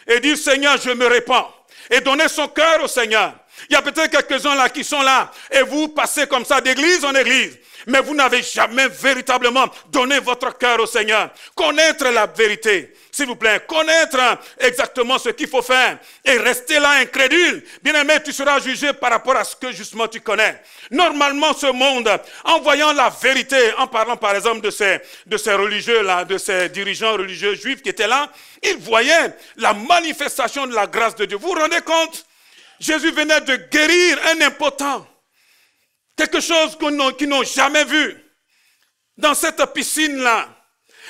et dire, Seigneur, je me répands. Et donner son cœur au Seigneur. Il y a peut-être quelques-uns là qui sont là et vous passez comme ça d'église en église. Mais vous n'avez jamais véritablement donné votre cœur au Seigneur. Connaître la vérité, s'il vous plaît. Connaître exactement ce qu'il faut faire. Et rester là incrédule. Bien-aimé, tu seras jugé par rapport à ce que justement tu connais. Normalement, ce monde, en voyant la vérité, en parlant par exemple de ces religieux-là, de ces dirigeants religieux juifs qui étaient là, ils voyaient la manifestation de la grâce de Dieu. Vous vous rendez compte? Jésus venait de guérir un impotent. Quelque chose qu'ils n'ont jamais vu dans cette piscine-là.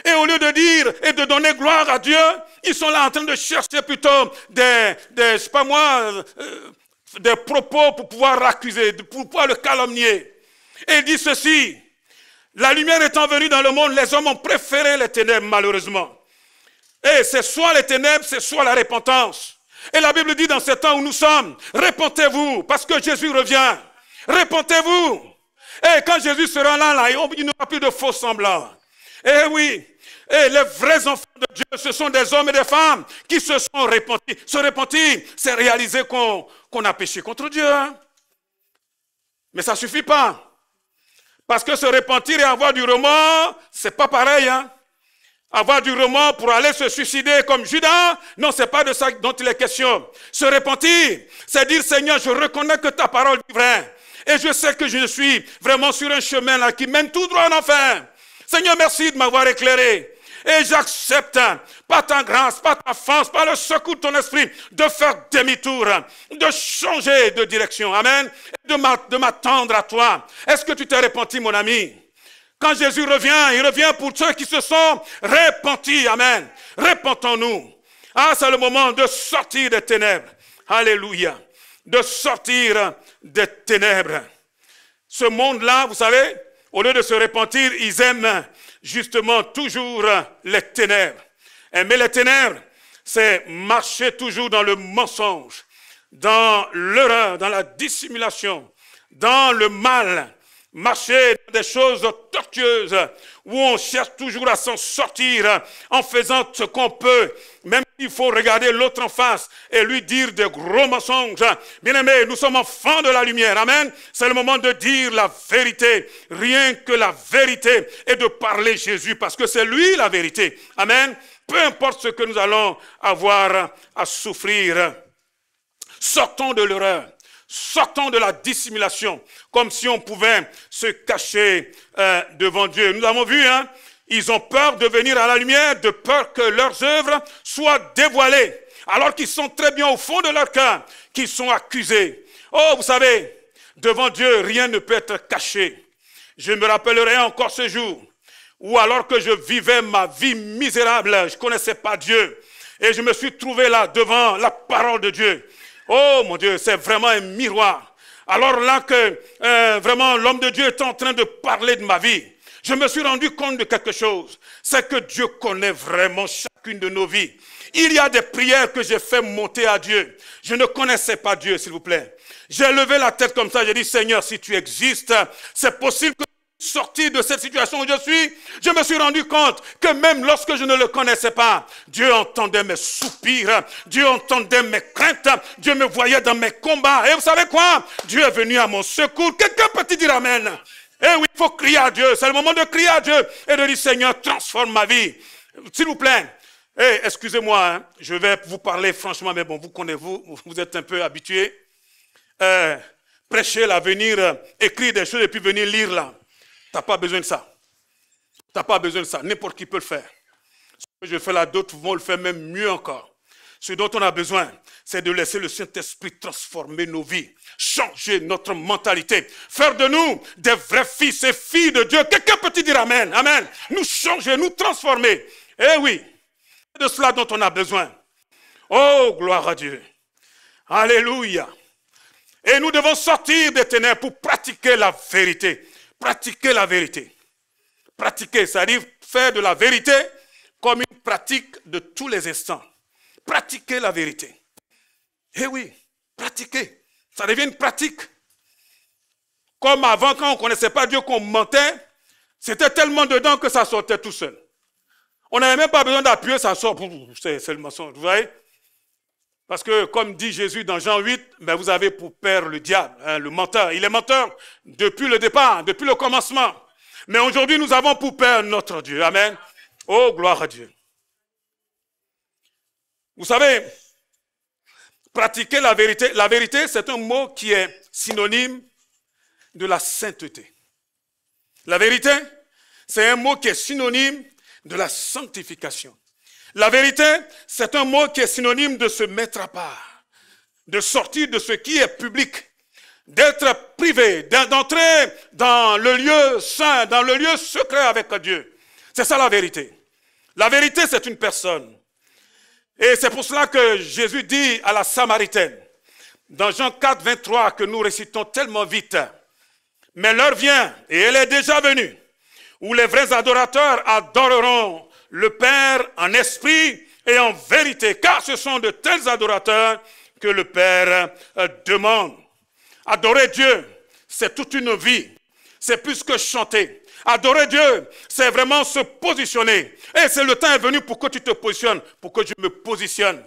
Et au lieu de dire et de donner gloire à Dieu, ils sont là en train de chercher plutôt des propos pour pouvoir l'accuser, pour pouvoir le calomnier. Et il dit ceci, la lumière étant venue dans le monde, les hommes ont préféré les ténèbres malheureusement. Et c'est soit les ténèbres, c'est soit la repentance. Et la Bible dit dans ce temps où nous sommes, repentez-vous parce que Jésus revient. Repentez-vous. Et quand Jésus sera là, il n'y aura plus de faux semblants. Eh oui. Et les vrais enfants de Dieu, ce sont des hommes et des femmes qui se sont repentis. Se repentir, c'est réaliser qu'on a péché contre Dieu. Mais ça ne suffit pas. Parce que se repentir et avoir du remords, c'est pas pareil. Avoir du remords pour aller se suicider comme Judas, non, c'est pas de ça dont il est question. Se repentir, c'est dire, Seigneur, je reconnais que ta parole est vraie. Et je sais que je suis vraiment sur un chemin là qui mène tout droit en enfer. Seigneur, merci de m'avoir éclairé. Et j'accepte, par ta grâce, par ta force, par le secours de ton esprit, de faire demi-tour, de changer de direction. Amen. Et de m'attendre à toi. Est-ce que tu t'es repenti, mon ami? Quand Jésus revient, il revient pour ceux qui se sont repentis. Amen. Repentons-nous. Ah, c'est le moment de sortir des ténèbres. Alléluia. De sortir des ténèbres. Ce monde-là, vous savez, au lieu de se repentir, ils aiment justement toujours les ténèbres. Aimer les ténèbres, c'est marcher toujours dans le mensonge, dans l'erreur, dans la dissimulation, dans le mal, marcher dans des choses tortueuses où on cherche toujours à s'en sortir en faisant ce qu'on peut, même s'il faut regarder l'autre en face et lui dire des gros mensonges. Bien-aimés, nous sommes enfants de la lumière. Amen. C'est le moment de dire la vérité, rien que la vérité, et de parler Jésus parce que c'est lui la vérité. Amen. Peu importe ce que nous allons avoir à souffrir. Sortons de l'erreur. Sortons de la dissimulation, comme si on pouvait se cacher devant Dieu. Nous avons vu, ils ont peur de venir à la lumière, de peur que leurs œuvres soient dévoilées, alors qu'ils sont très bien au fond de leur cœur, qu'ils sont accusés. Oh, vous savez, devant Dieu, rien ne peut être caché. Je me rappellerai encore ce jour où, alors que je vivais ma vie misérable, je ne connaissais pas Dieu, et je me suis trouvé là devant la parole de Dieu. Oh mon Dieu, c'est vraiment un miroir. Alors là que vraiment l'homme de Dieu est en train de parler de ma vie, je me suis rendu compte de quelque chose. C'est que Dieu connaît vraiment chacune de nos vies. Il y a des prières que j'ai fait monter à Dieu. Je ne connaissais pas Dieu, s'il vous plaît. J'ai levé la tête comme ça, j'ai dit, Seigneur, si tu existes, c'est possible que sortir de cette situation où je suis, je me suis rendu compte que même lorsque je ne le connaissais pas, Dieu entendait mes soupirs, Dieu entendait mes craintes, Dieu me voyait dans mes combats. Et vous savez quoi? Dieu est venu à mon secours. Quelqu'un peut dire amen? Eh oui, il faut crier à Dieu. C'est le moment de crier à Dieu et de dire, Seigneur, transforme ma vie. S'il vous plaît. Eh, excusez-moi, je vais vous parler franchement, mais bon, vous êtes un peu habitués. Prêcher là, venir écrire des choses et puis venir lire là. T'as pas besoin de ça. T'as pas besoin de ça. N'importe qui peut le faire. Ce que je fais là, d'autres vont le faire même mieux encore. Ce dont on a besoin, c'est de laisser le Saint-Esprit transformer nos vies, changer notre mentalité, faire de nous des vrais fils et filles de Dieu. Quelqu'un peut dire amen, amen. Nous changer, nous transformer. Eh oui, c'est de cela dont on a besoin. Oh, gloire à Dieu. Alléluia. Et nous devons sortir des ténèbres pour pratiquer la vérité. Pratiquer la vérité. Pratiquer, c'est-à-dire faire de la vérité comme une pratique de tous les instants. Pratiquer la vérité. Eh oui, pratiquer. Ça devient une pratique. Comme avant, quand on ne connaissait pas Dieu, qu'on mentait, c'était tellement dedans que ça sortait tout seul. On n'avait même pas besoin d'appuyer, ça sort. C'est le mensonge, vous voyez? Parce que, comme dit Jésus dans Jean 8, ben vous avez pour père le diable, hein, le menteur. Il est menteur depuis le départ, depuis le commencement. Mais aujourd'hui, nous avons pour père notre Dieu. Amen. Oh, gloire à Dieu. Vous savez, pratiquer la vérité, c'est un mot qui est synonyme de la sainteté. La vérité, c'est un mot qui est synonyme de la sanctification. La vérité, c'est un mot qui est synonyme de se mettre à part, de sortir de ce qui est public, d'être privé, d'entrer dans le lieu saint, dans le lieu secret avec Dieu. C'est ça la vérité. La vérité, c'est une personne. Et c'est pour cela que Jésus dit à la Samaritaine, dans Jean 4, 23, que nous récitons tellement vite, « Mais l'heure vient, et elle est déjà venue, où les vrais adorateurs adoreront le Père en esprit et en vérité, car ce sont de tels adorateurs que le Père demande. » Adorer Dieu, c'est toute une vie, c'est plus que chanter. Adorer Dieu, c'est vraiment se positionner. Et c'est le temps est venu pour que tu te positionnes, pour que je me positionne.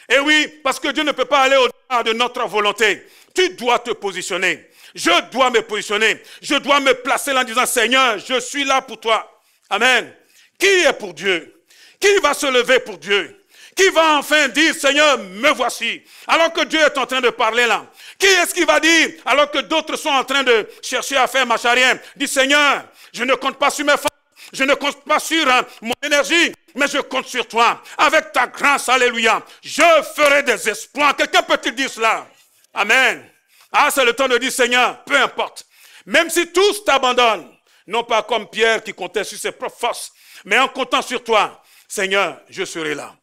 Et oui, parce que Dieu ne peut pas aller au-delà de notre volonté. Tu dois te positionner. Je dois me positionner. Je dois me placer là en disant, Seigneur, je suis là pour toi. Amen. Qui est pour Dieu? Qui va se lever pour Dieu? Qui va enfin dire, Seigneur, me voici? Alors que Dieu est en train de parler là. Qui est-ce qui va dire, alors que d'autres sont en train de chercher à faire marche arrière? Dit, Seigneur, je ne compte pas sur mes forces, je ne compte pas sur mon énergie, mais je compte sur toi. Avec ta grâce, alléluia, je ferai des exploits. Quelqu'un peut-il dire cela? Amen. Ah, c'est le temps de dire, Seigneur, peu importe. Même si tous t'abandonnent, non pas comme Pierre qui comptait sur ses propres forces, mais en comptant sur toi, Seigneur, je serai là.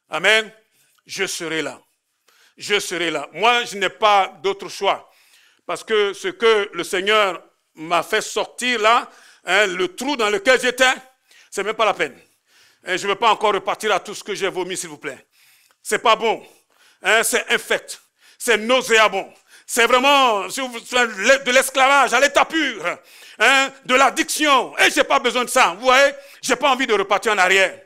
Amen. Je serai là. Je serai là. Moi, je n'ai pas d'autre choix. Parce que ce que le Seigneur m'a fait sortir là, hein, le trou dans lequel j'étais, c'est même pas la peine. Et je ne veux pas encore repartir à tout ce que j'ai vomi, s'il vous plaît. C'est pas bon. Hein, c'est infect. C'est nauséabond. C'est vraiment de l'esclavage à l'état pur. Hein, de l'addiction. Et je n'ai pas besoin de ça. Vous voyez, je n'ai pas envie de repartir en arrière.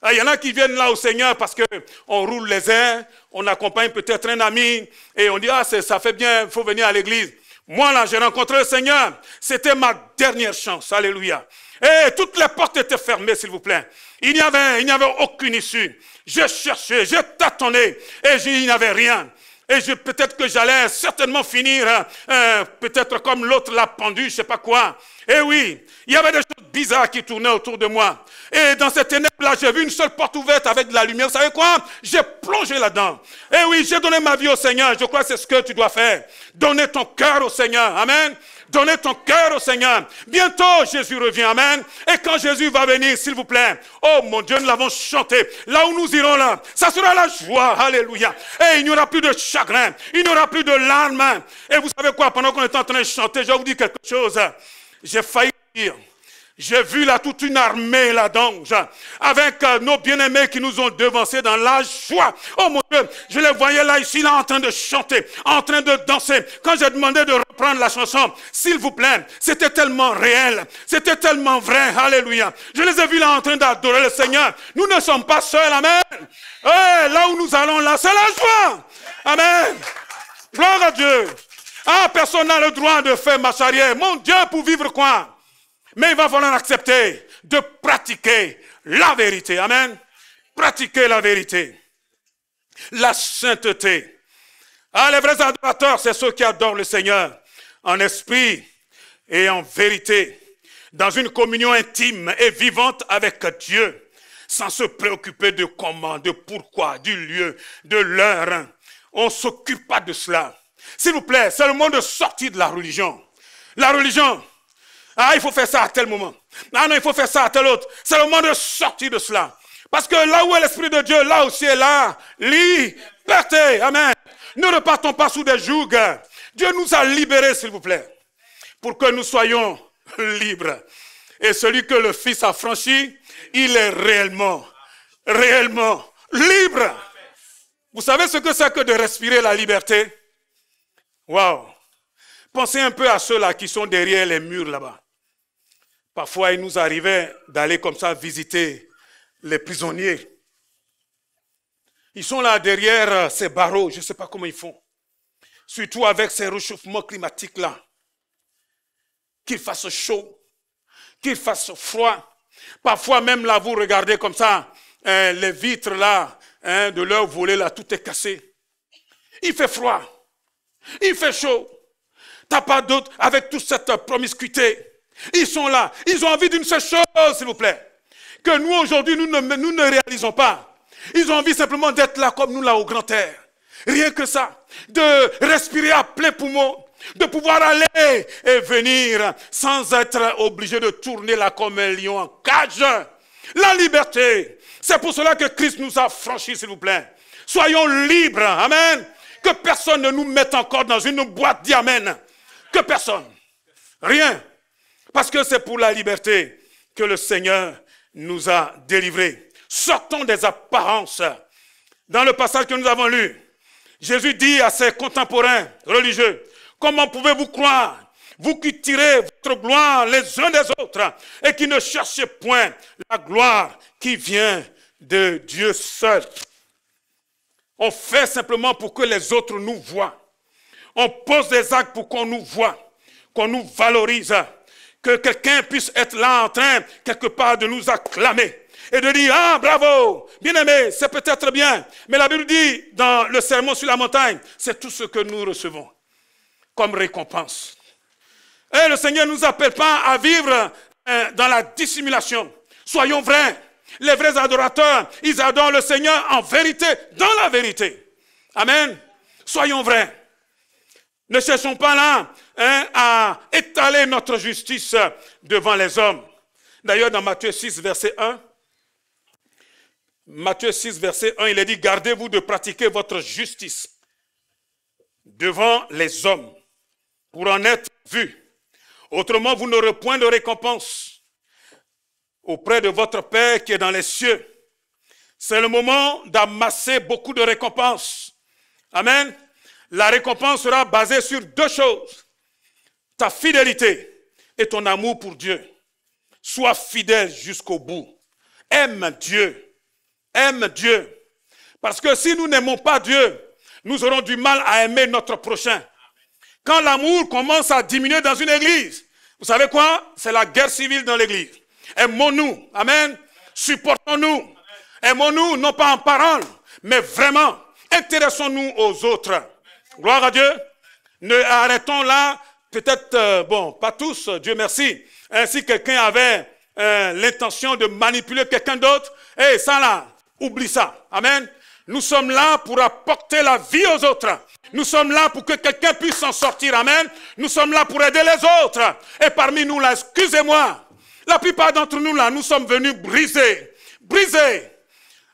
Il y en a qui viennent là au Seigneur parce qu'on roule les airs, on accompagne peut-être un ami et on dit, ah, ça fait bien, il faut venir à l'église. Moi là, j'ai rencontré le Seigneur, c'était ma dernière chance, alléluia. Et toutes les portes étaient fermées, s'il vous plaît. Il n'y avait aucune issue. J'ai cherché, j'ai tâtonné et il n'y avait rien. Et peut-être que j'allais certainement finir, peut-être comme l'autre l'a pendu, je ne sais pas quoi. Et oui, il y avait des choses bizarres qui tournaient autour de moi. Et dans cette ténèbres-là, j'ai vu une seule porte ouverte avec de la lumière. Vous savez quoi? J'ai plongé là-dedans. Et oui, j'ai donné ma vie au Seigneur. Je crois que c'est ce que tu dois faire. Donner ton cœur au Seigneur. Amen. Donner ton cœur au Seigneur. Bientôt, Jésus revient. Amen. Et quand Jésus va venir, s'il vous plaît, oh mon Dieu, nous l'avons chanté. Là où nous irons là, ça sera la joie. Alléluia. Et il n'y aura plus de chagrin. Il n'y aura plus de larmes. Et vous savez quoi? Pendant qu'on est en train de chanter, je vais vous dire quelque chose. J'ai failli dire. J'ai vu là toute une armée là d'anges avec nos bien-aimés qui nous ont devancés dans la joie. Oh mon Dieu, je les voyais là ici là en train de chanter, en train de danser. Quand j'ai demandé de reprendre la chanson, s'il vous plaît, c'était tellement réel, c'était tellement vrai, alléluia. Je les ai vus là en train d'adorer le Seigneur. Nous ne sommes pas seuls, amen. Hey, là où nous allons là, c'est la joie. Amen. Gloire à Dieu. Ah, personne n'a le droit de faire marche arrière. Mon Dieu, pour vivre quoi? Mais il va falloir accepter de pratiquer la vérité. Amen. Pratiquer la vérité. La sainteté. Ah, les vrais adorateurs, c'est ceux qui adorent le Seigneur en esprit et en vérité, dans une communion intime et vivante avec Dieu, sans se préoccuper de comment, de pourquoi, du lieu, de l'heure. On ne s'occupe pas de cela. S'il vous plaît, c'est le moment de sortir de la religion. La religion, ah, il faut faire ça à tel moment. Ah non, il faut faire ça à tel autre. C'est le moment de sortir de cela. Parce que là où est l'Esprit de Dieu, là aussi est la liberté. Amen. Ne repartons pas sous des jougs. Dieu nous a libérés, s'il vous plaît, pour que nous soyons libres. Et celui que le Fils a franchi, il est réellement libre. Vous savez ce que c'est que de respirer la liberté? Waouh! Pensez un peu à ceux-là qui sont derrière les murs là-bas. Parfois, il nous arrivait d'aller comme ça visiter les prisonniers. Ils sont là derrière ces barreaux, je ne sais pas comment ils font. Surtout avec ces réchauffements climatiques-là. Qu'il fasse chaud, qu'il fasse froid. Parfois même là, vous regardez comme ça, les vitres là, de leur volet là, tout est cassé. Il fait froid, il fait chaud. T'as pas d'autre avec toute cette promiscuité. Ils sont là, ils ont envie d'une seule chose, s'il vous plaît. Que nous aujourd'hui, nous ne réalisons pas. Ils ont envie simplement d'être là comme nous là au grand air. Rien que ça. De respirer à plein poumon. De pouvoir aller et venir sans être obligé de tourner là comme un lion en cage. La liberté. C'est pour cela que Christ nous a franchis, s'il vous plaît. Soyons libres. Amen. Que personne ne nous mette encore dans une boîte d'Amen. Que personne. Rien. Parce que c'est pour la liberté que le Seigneur nous a délivrés. Sortons des apparences. Dans le passage que nous avons lu, Jésus dit à ses contemporains religieux, comment pouvez-vous croire, vous qui tirez votre gloire les uns des autres et qui ne cherchez point la gloire qui vient de Dieu seul. On fait simplement pour que les autres nous voient. On pose des actes pour qu'on nous voie, qu'on nous valorise, que quelqu'un puisse être là en train, quelque part, de nous acclamer. Et de dire, ah bravo, bien-aimé, c'est peut-être bien. Mais la Bible dit, dans le sermon sur la montagne, c'est tout ce que nous recevons comme récompense. Et le Seigneur ne nous appelle pas à vivre dans la dissimulation. Soyons vrais. Les vrais adorateurs, ils adorent le Seigneur en vérité, dans la vérité. Amen. Soyons vrais. Ne cherchons pas là à étaler notre justice devant les hommes. D'ailleurs, dans Matthieu 6, verset 1, Matthieu 6, verset 1, il est dit, gardez-vous de pratiquer votre justice devant les hommes pour en être vus. Autrement, vous n'aurez point de récompense auprès de votre Père qui est dans les cieux. C'est le moment d'amasser beaucoup de récompenses. Amen. La récompense sera basée sur deux choses. Ta fidélité et ton amour pour Dieu. Sois fidèle jusqu'au bout. Aime Dieu. Aime Dieu. Parce que si nous n'aimons pas Dieu, nous aurons du mal à aimer notre prochain. Quand l'amour commence à diminuer dans une église, vous savez quoi? C'est la guerre civile dans l'église. Aimons-nous. Amen. Supportons-nous. Aimons-nous, non pas en parole, mais vraiment. Intéressons-nous aux autres. Gloire à Dieu. Ne arrêtons là, peut-être, bon, pas tous, Dieu merci. Si quelqu'un avait l'intention de manipuler quelqu'un d'autre, ça là, oublie ça. Amen. Nous sommes là pour apporter la vie aux autres. Nous sommes là pour que quelqu'un puisse s'en sortir. Amen. Nous sommes là pour aider les autres. Et parmi nous là, excusez-moi, la plupart d'entre nous là, nous sommes venus briser. Briser.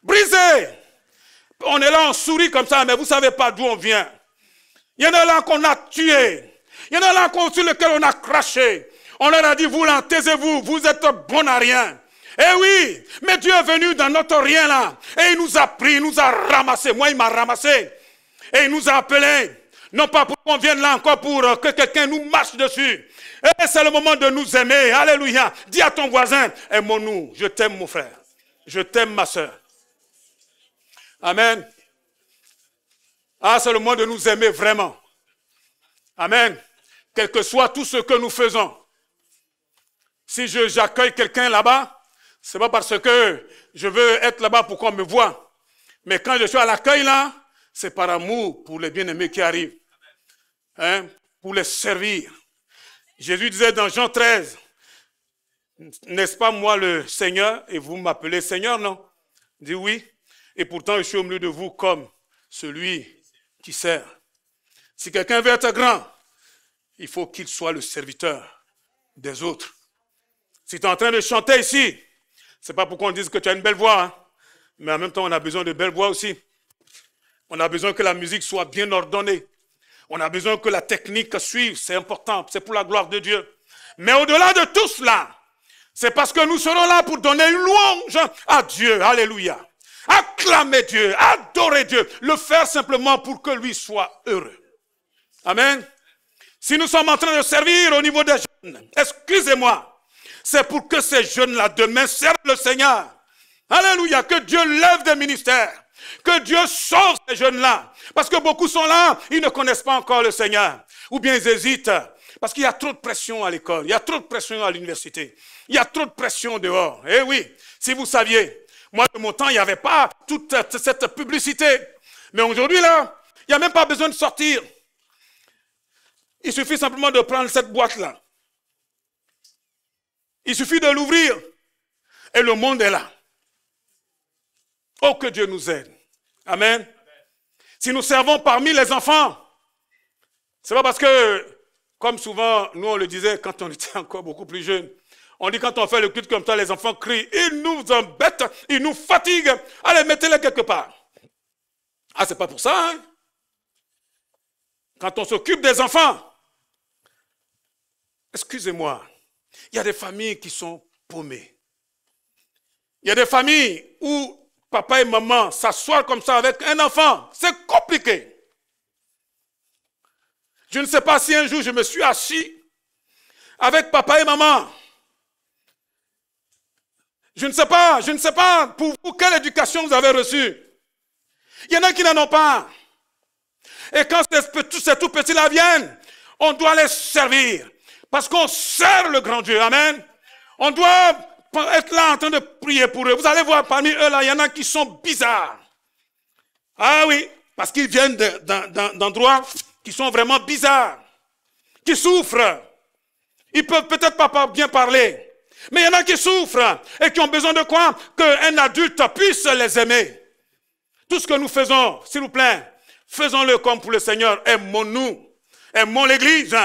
Briser. On est là, on sourit comme ça, mais vous ne savez pas d'où on vient. Il y en a là qu'on a tué. Il y en a là sur lesquels on a craché. On leur a dit, vous là, taisez-vous, vous êtes bon à rien. Eh oui, mais Dieu est venu dans notre rien là. Et il nous a pris, il nous a ramassé. Moi, il m'a ramassé. Et il nous a appelés. Non pas pour qu'on vienne là encore pour que quelqu'un nous marche dessus. Et c'est le moment de nous aimer. Alléluia. Dis à ton voisin, aimons-nous. Je t'aime mon frère. Je t'aime ma soeur. Amen. Ah, c'est le moment de nous aimer vraiment. Amen. Quel que soit tout ce que nous faisons. Si j'accueille quelqu'un là-bas, c'est pas parce que je veux être là-bas pour qu'on me voie. Mais quand je suis à l'accueil là, c'est par amour pour les bien-aimés qui arrivent. Hein, pour les servir. Jésus disait dans Jean 13, n'est-ce pas moi le Seigneur et vous m'appelez Seigneur, non? Il dit oui. Et pourtant je suis au milieu de vous comme celui qui sert. Si quelqu'un veut être grand, il faut qu'il soit le serviteur des autres. Si tu es en train de chanter ici, c'est pas pour qu'on dise que tu as une belle voix, hein, mais en même temps on a besoin de belles voix aussi. On a besoin que la musique soit bien ordonnée. On a besoin que la technique suive, c'est important, c'est pour la gloire de Dieu. Mais au-delà de tout cela, c'est parce que nous serons là pour donner une louange à Dieu. Alléluia. Acclamer Dieu, adorer Dieu, le faire simplement pour que lui soit heureux. Amen. Si nous sommes en train de servir au niveau des jeunes, excusez-moi, c'est pour que ces jeunes-là demain servent le Seigneur. Alléluia, que Dieu lève des ministères, Que Dieu sauve ces jeunes-là. Parce que beaucoup sont là, ils ne connaissent pas encore le Seigneur. Ou bien ils hésitent. Parce qu'il y a trop de pression à l'école. Il y a trop de pression à l'université. Il y a trop de pression dehors. Eh oui, si vous saviez. Moi, de mon temps, il n'y avait pas toute cette publicité. Mais aujourd'hui, là, il n'y a même pas besoin de sortir. Il suffit simplement de prendre cette boîte-là. Il suffit de l'ouvrir. Et le monde est là. Oh, que Dieu nous aide. Amen. Si nous servons parmi les enfants, c'est pas parce que, comme souvent, nous on le disait quand on était encore beaucoup plus jeunes, on dit quand on fait le culte comme ça, les enfants crient, ils nous embêtent, ils nous fatiguent. Allez, mettez-les quelque part. Ah, c'est pas pour ça, hein? Quand on s'occupe des enfants, excusez-moi, il y a des familles qui sont paumées. Il y a des familles où papa et maman s'assoient comme ça avec un enfant. C'est compliqué. Je ne sais pas si un jour je me suis assis avec papa et maman. Je ne sais pas pour vous quelle éducation vous avez reçue. Il y en a qui n'en ont pas. Et quand ces tout petits-là viennent, on doit les servir. Parce qu'on sert le grand Dieu. Amen. On doit être là en train de prier pour eux. Vous allez voir parmi eux là, il y en a qui sont bizarres. Ah oui, parce qu'ils viennent d'endroits qui sont vraiment bizarres, qui souffrent. Ils peuvent peut-être pas bien parler, mais il y en a qui souffrent et qui ont besoin de quoi? Qu'un adulte puisse les aimer. Tout ce que nous faisons, s'il vous plaît, faisons-le comme pour le Seigneur. Aimons-nous, aimons l'Église.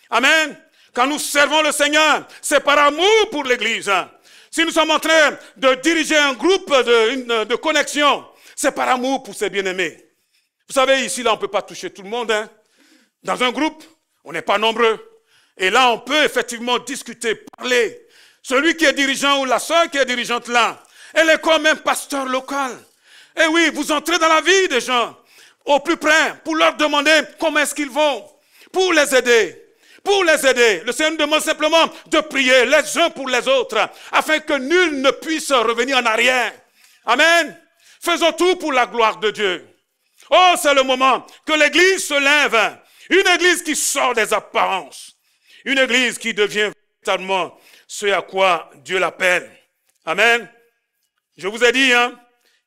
Amen. Quand nous servons le Seigneur, c'est par amour pour l'Église. Si nous sommes en train de diriger un groupe de connexion, c'est par amour pour ses bien-aimés. Vous savez, ici, là, on ne peut pas toucher tout le monde. Hein. Dans un groupe, on n'est pas nombreux. Et là, on peut effectivement discuter, parler. Celui qui est dirigeant ou la sœur qui est dirigeante là, elle est comme un pasteur local. Et oui, vous entrez dans la vie des gens, au plus près, pour leur demander comment est-ce qu'ils vont, pour les aider. Pour les aider, le Seigneur nous demande simplement de prier les uns pour les autres, afin que nul ne puisse revenir en arrière. Amen. Faisons tout pour la gloire de Dieu. Oh, c'est le moment que l'Église se lève. Une Église qui sort des apparences. Une Église qui devient véritablement ce à quoi Dieu l'appelle. Amen. Je vous ai dit, hein,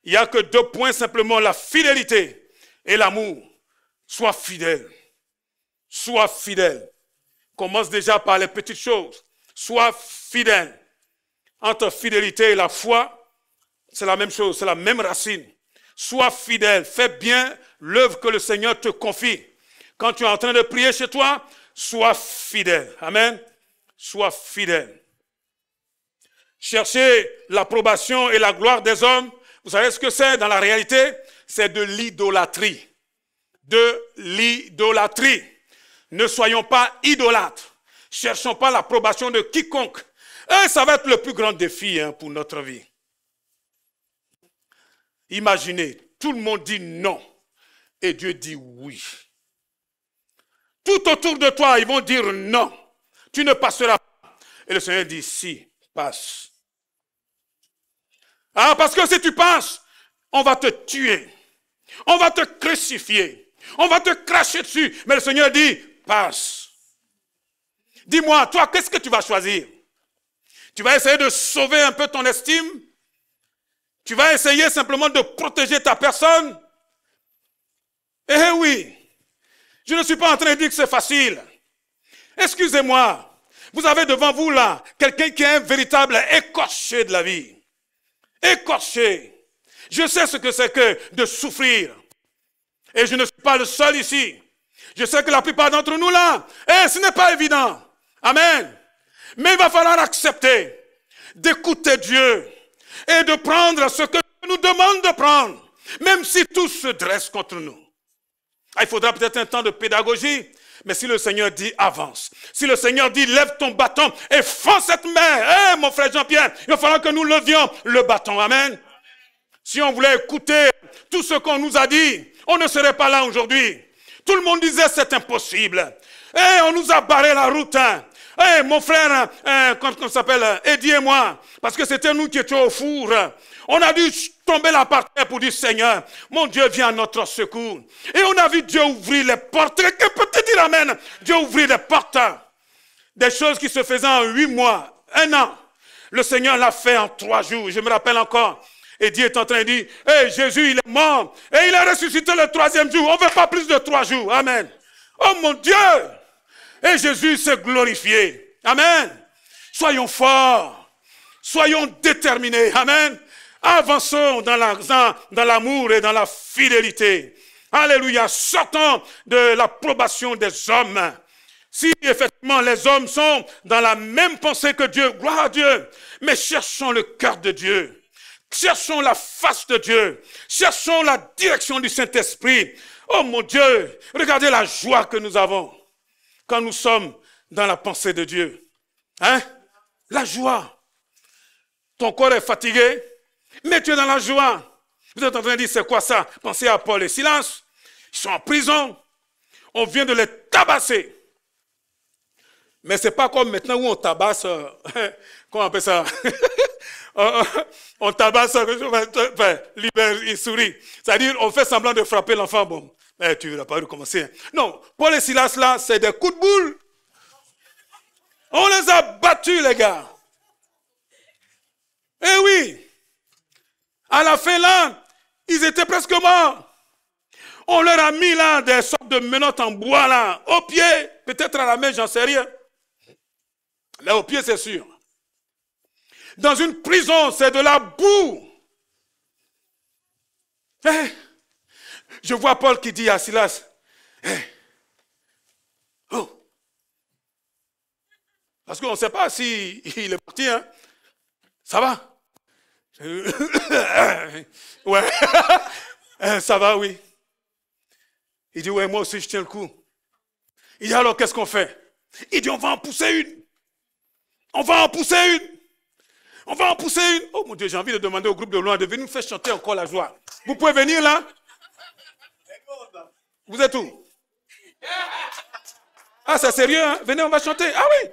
il n'y a que 2 points simplement, la fidélité et l'amour. Sois fidèle. Sois fidèle. Commence déjà par les petites choses. Sois fidèle. Entre fidélité et la foi, c'est la même chose, c'est la même racine. Sois fidèle. Fais bien l'œuvre que le Seigneur te confie. Quand tu es en train de prier chez toi, sois fidèle. Amen. Sois fidèle. Chercher l'approbation et la gloire des hommes, vous savez ce que c'est dans la réalité? C'est de l'idolâtrie. De l'idolâtrie. Ne soyons pas idolâtres. Cherchons pas l'approbation de quiconque. Et ça va être le plus grand défi pour notre vie. Imaginez, tout le monde dit non. Et Dieu dit oui. Tout autour de toi, ils vont dire non. Tu ne passeras pas. Et le Seigneur dit si, passe. Ah, parce que si tu passes, on va te tuer. On va te crucifier. On va te cracher dessus. Mais le Seigneur dit, passe. Dis-moi, toi, qu'est-ce que tu vas choisir? Tu vas essayer de sauver un peu ton estime? Tu vas essayer simplement de protéger ta personne? Eh oui, je ne suis pas en train de dire que c'est facile. Excusez-moi, vous avez devant vous là, quelqu'un qui est un véritable écorché de la vie. Écorché. Je sais ce que c'est que de souffrir. Et je ne suis pas le seul ici. Je sais que la plupart d'entre nous là, ce n'est pas évident. Amen. Mais il va falloir accepter d'écouter Dieu et de prendre ce que Dieu nous demande de prendre, même si tout se dresse contre nous. Il faudra peut-être un temps de pédagogie, mais si le Seigneur dit avance, si le Seigneur dit lève ton bâton et fends cette main, mon frère Jean-Pierre, il va falloir que nous levions le bâton. Amen. Si on voulait écouter tout ce qu'on nous a dit, on ne serait pas là aujourd'hui. Tout le monde disait c'est impossible. On nous a barré la route. Hey, mon frère, comment on s'appelle, Eddie et moi, parce que c'était nous qui étions au four. On a dû tomber là par terre pour dire, Seigneur, mon Dieu vient à notre secours. Et on a vu Dieu ouvrir les portes. Quelqu'un peut te dire amen. Dieu ouvrir les portes. Des choses qui se faisaient en 8 mois, 1 an. Le Seigneur l'a fait en 3 jours. Je me rappelle encore. Et Dieu est en train de dire, hey, Jésus, il est mort. Et il a ressuscité le 3e jour. On ne veut pas plus de 3 jours. Amen. Oh mon Dieu. Et Jésus s'est glorifié. Amen. Soyons forts. Soyons déterminés. Amen. Avançons dans l'amour et dans la fidélité. Alléluia. Sortons de l'approbation des hommes. Si effectivement les hommes sont dans la même pensée que Dieu, gloire à Dieu. Mais cherchons le cœur de Dieu. Cherchons la face de Dieu. Cherchons la direction du Saint-Esprit. Oh mon Dieu, regardez la joie que nous avons quand nous sommes dans la pensée de Dieu. Hein? La joie. Ton corps est fatigué, mais tu es dans la joie. Vous êtes en train de dire, c'est quoi ça? Pensez à Paul et Silas. Ils sont en prison. On vient de les tabasser. Mais ce n'est pas comme maintenant où on tabasse, comment on appelle ça? On tabasse, libère, il sourit. C'est-à-dire, on fait semblant de frapper l'enfant. Bon, tu n'as pas recommencer. Non, Paul et Silas, là, c'est des coups de boule. On les a battus, les gars. Eh oui. À la fin, là, ils étaient presque morts. On leur a mis, là, des sortes de menottes en bois, là, au pied. Peut-être à la main, j'en sais rien. Mais au pied, c'est sûr. Dans une prison, c'est de la boue. Hey, je vois Paul qui dit à Silas, hey, oh. Parce qu'on ne sait pas s'il est parti. Hein. Ça va? Ouais. Ça va, oui. Il dit, ouais, moi aussi, je tiens le coup. Il dit, alors, qu'est-ce qu'on fait? Il dit, on va en pousser une. On va en pousser une. On va en pousser une. Oh mon Dieu, j'ai envie de demander au groupe de loin de venir nous faire chanter encore la joie. Vous pouvez venir là? Vous êtes où? Ah, c'est sérieux, hein? Venez, on va chanter. Ah oui.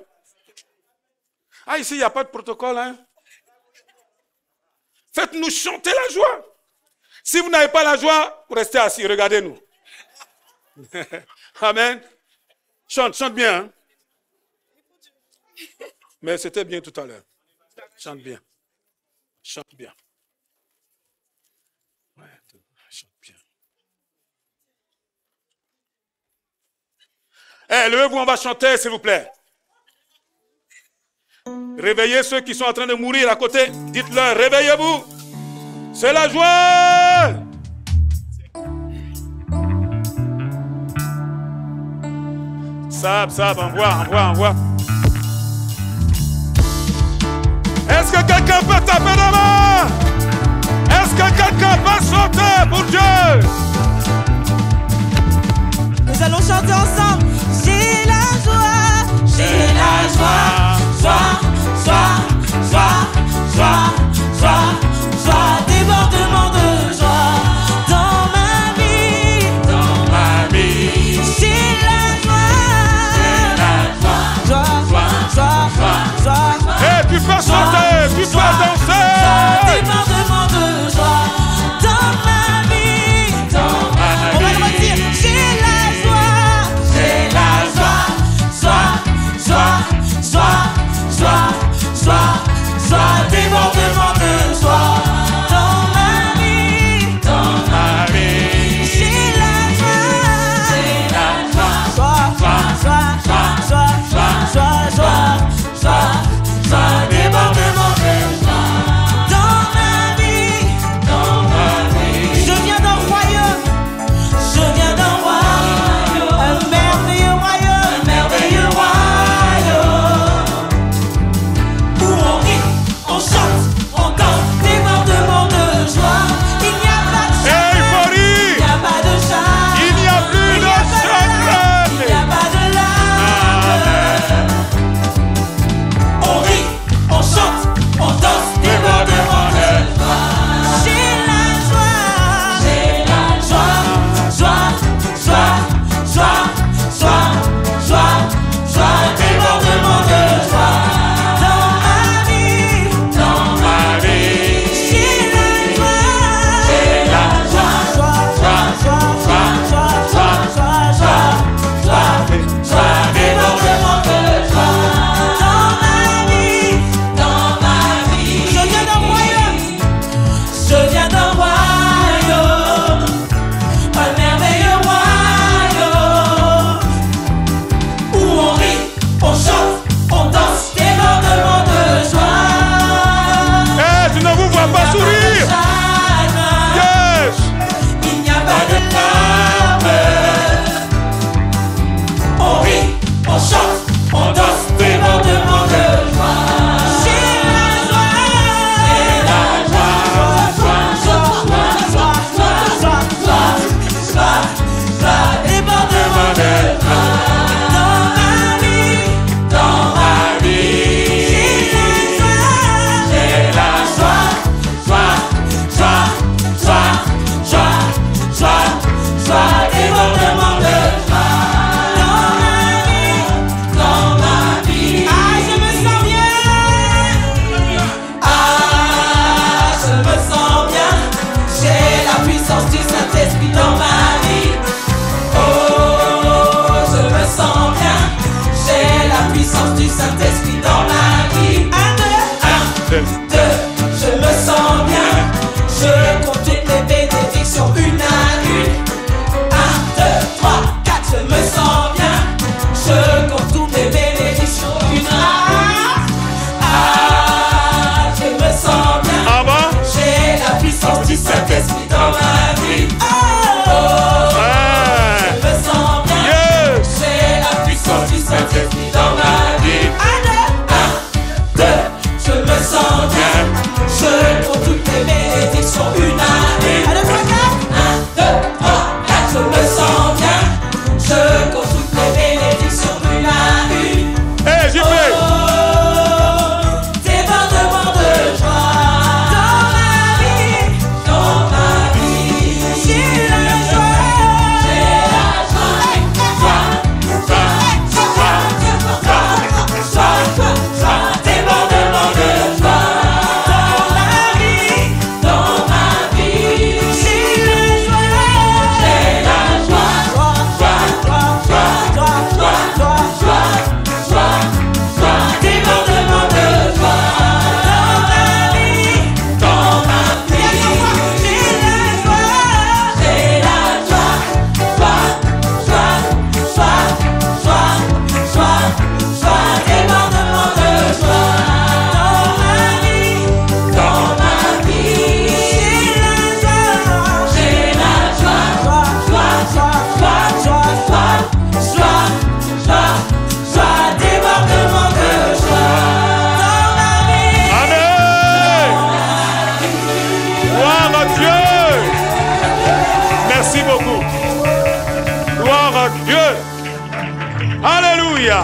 Ah, ici, il n'y a pas de protocole, hein? Faites-nous chanter la joie. Si vous n'avez pas la joie, vous restez assis, regardez-nous. Amen. Chante, chante bien, hein? Mais c'était bien tout à l'heure. Chante bien. Chante bien. Ouais, chante bien. Eh, levez-vous, on va chanter, s'il vous plaît. Réveillez ceux qui sont en train de mourir à côté. Dites-leur, réveillez-vous. C'est la joie. Sab, envoie. Est-ce que quelqu'un peut taper la main? Est-ce que quelqu'un peut chanter pour Dieu? Nous allons chanter ensemble. J'ai la joie. J'ai la joie. Joie, débordement de joie dans ma vie. J'ai la joie. Et tu peux chanter, tu peux danser. Débordement de joie dans ma vie. On va le redire. J'ai la joie. Joie.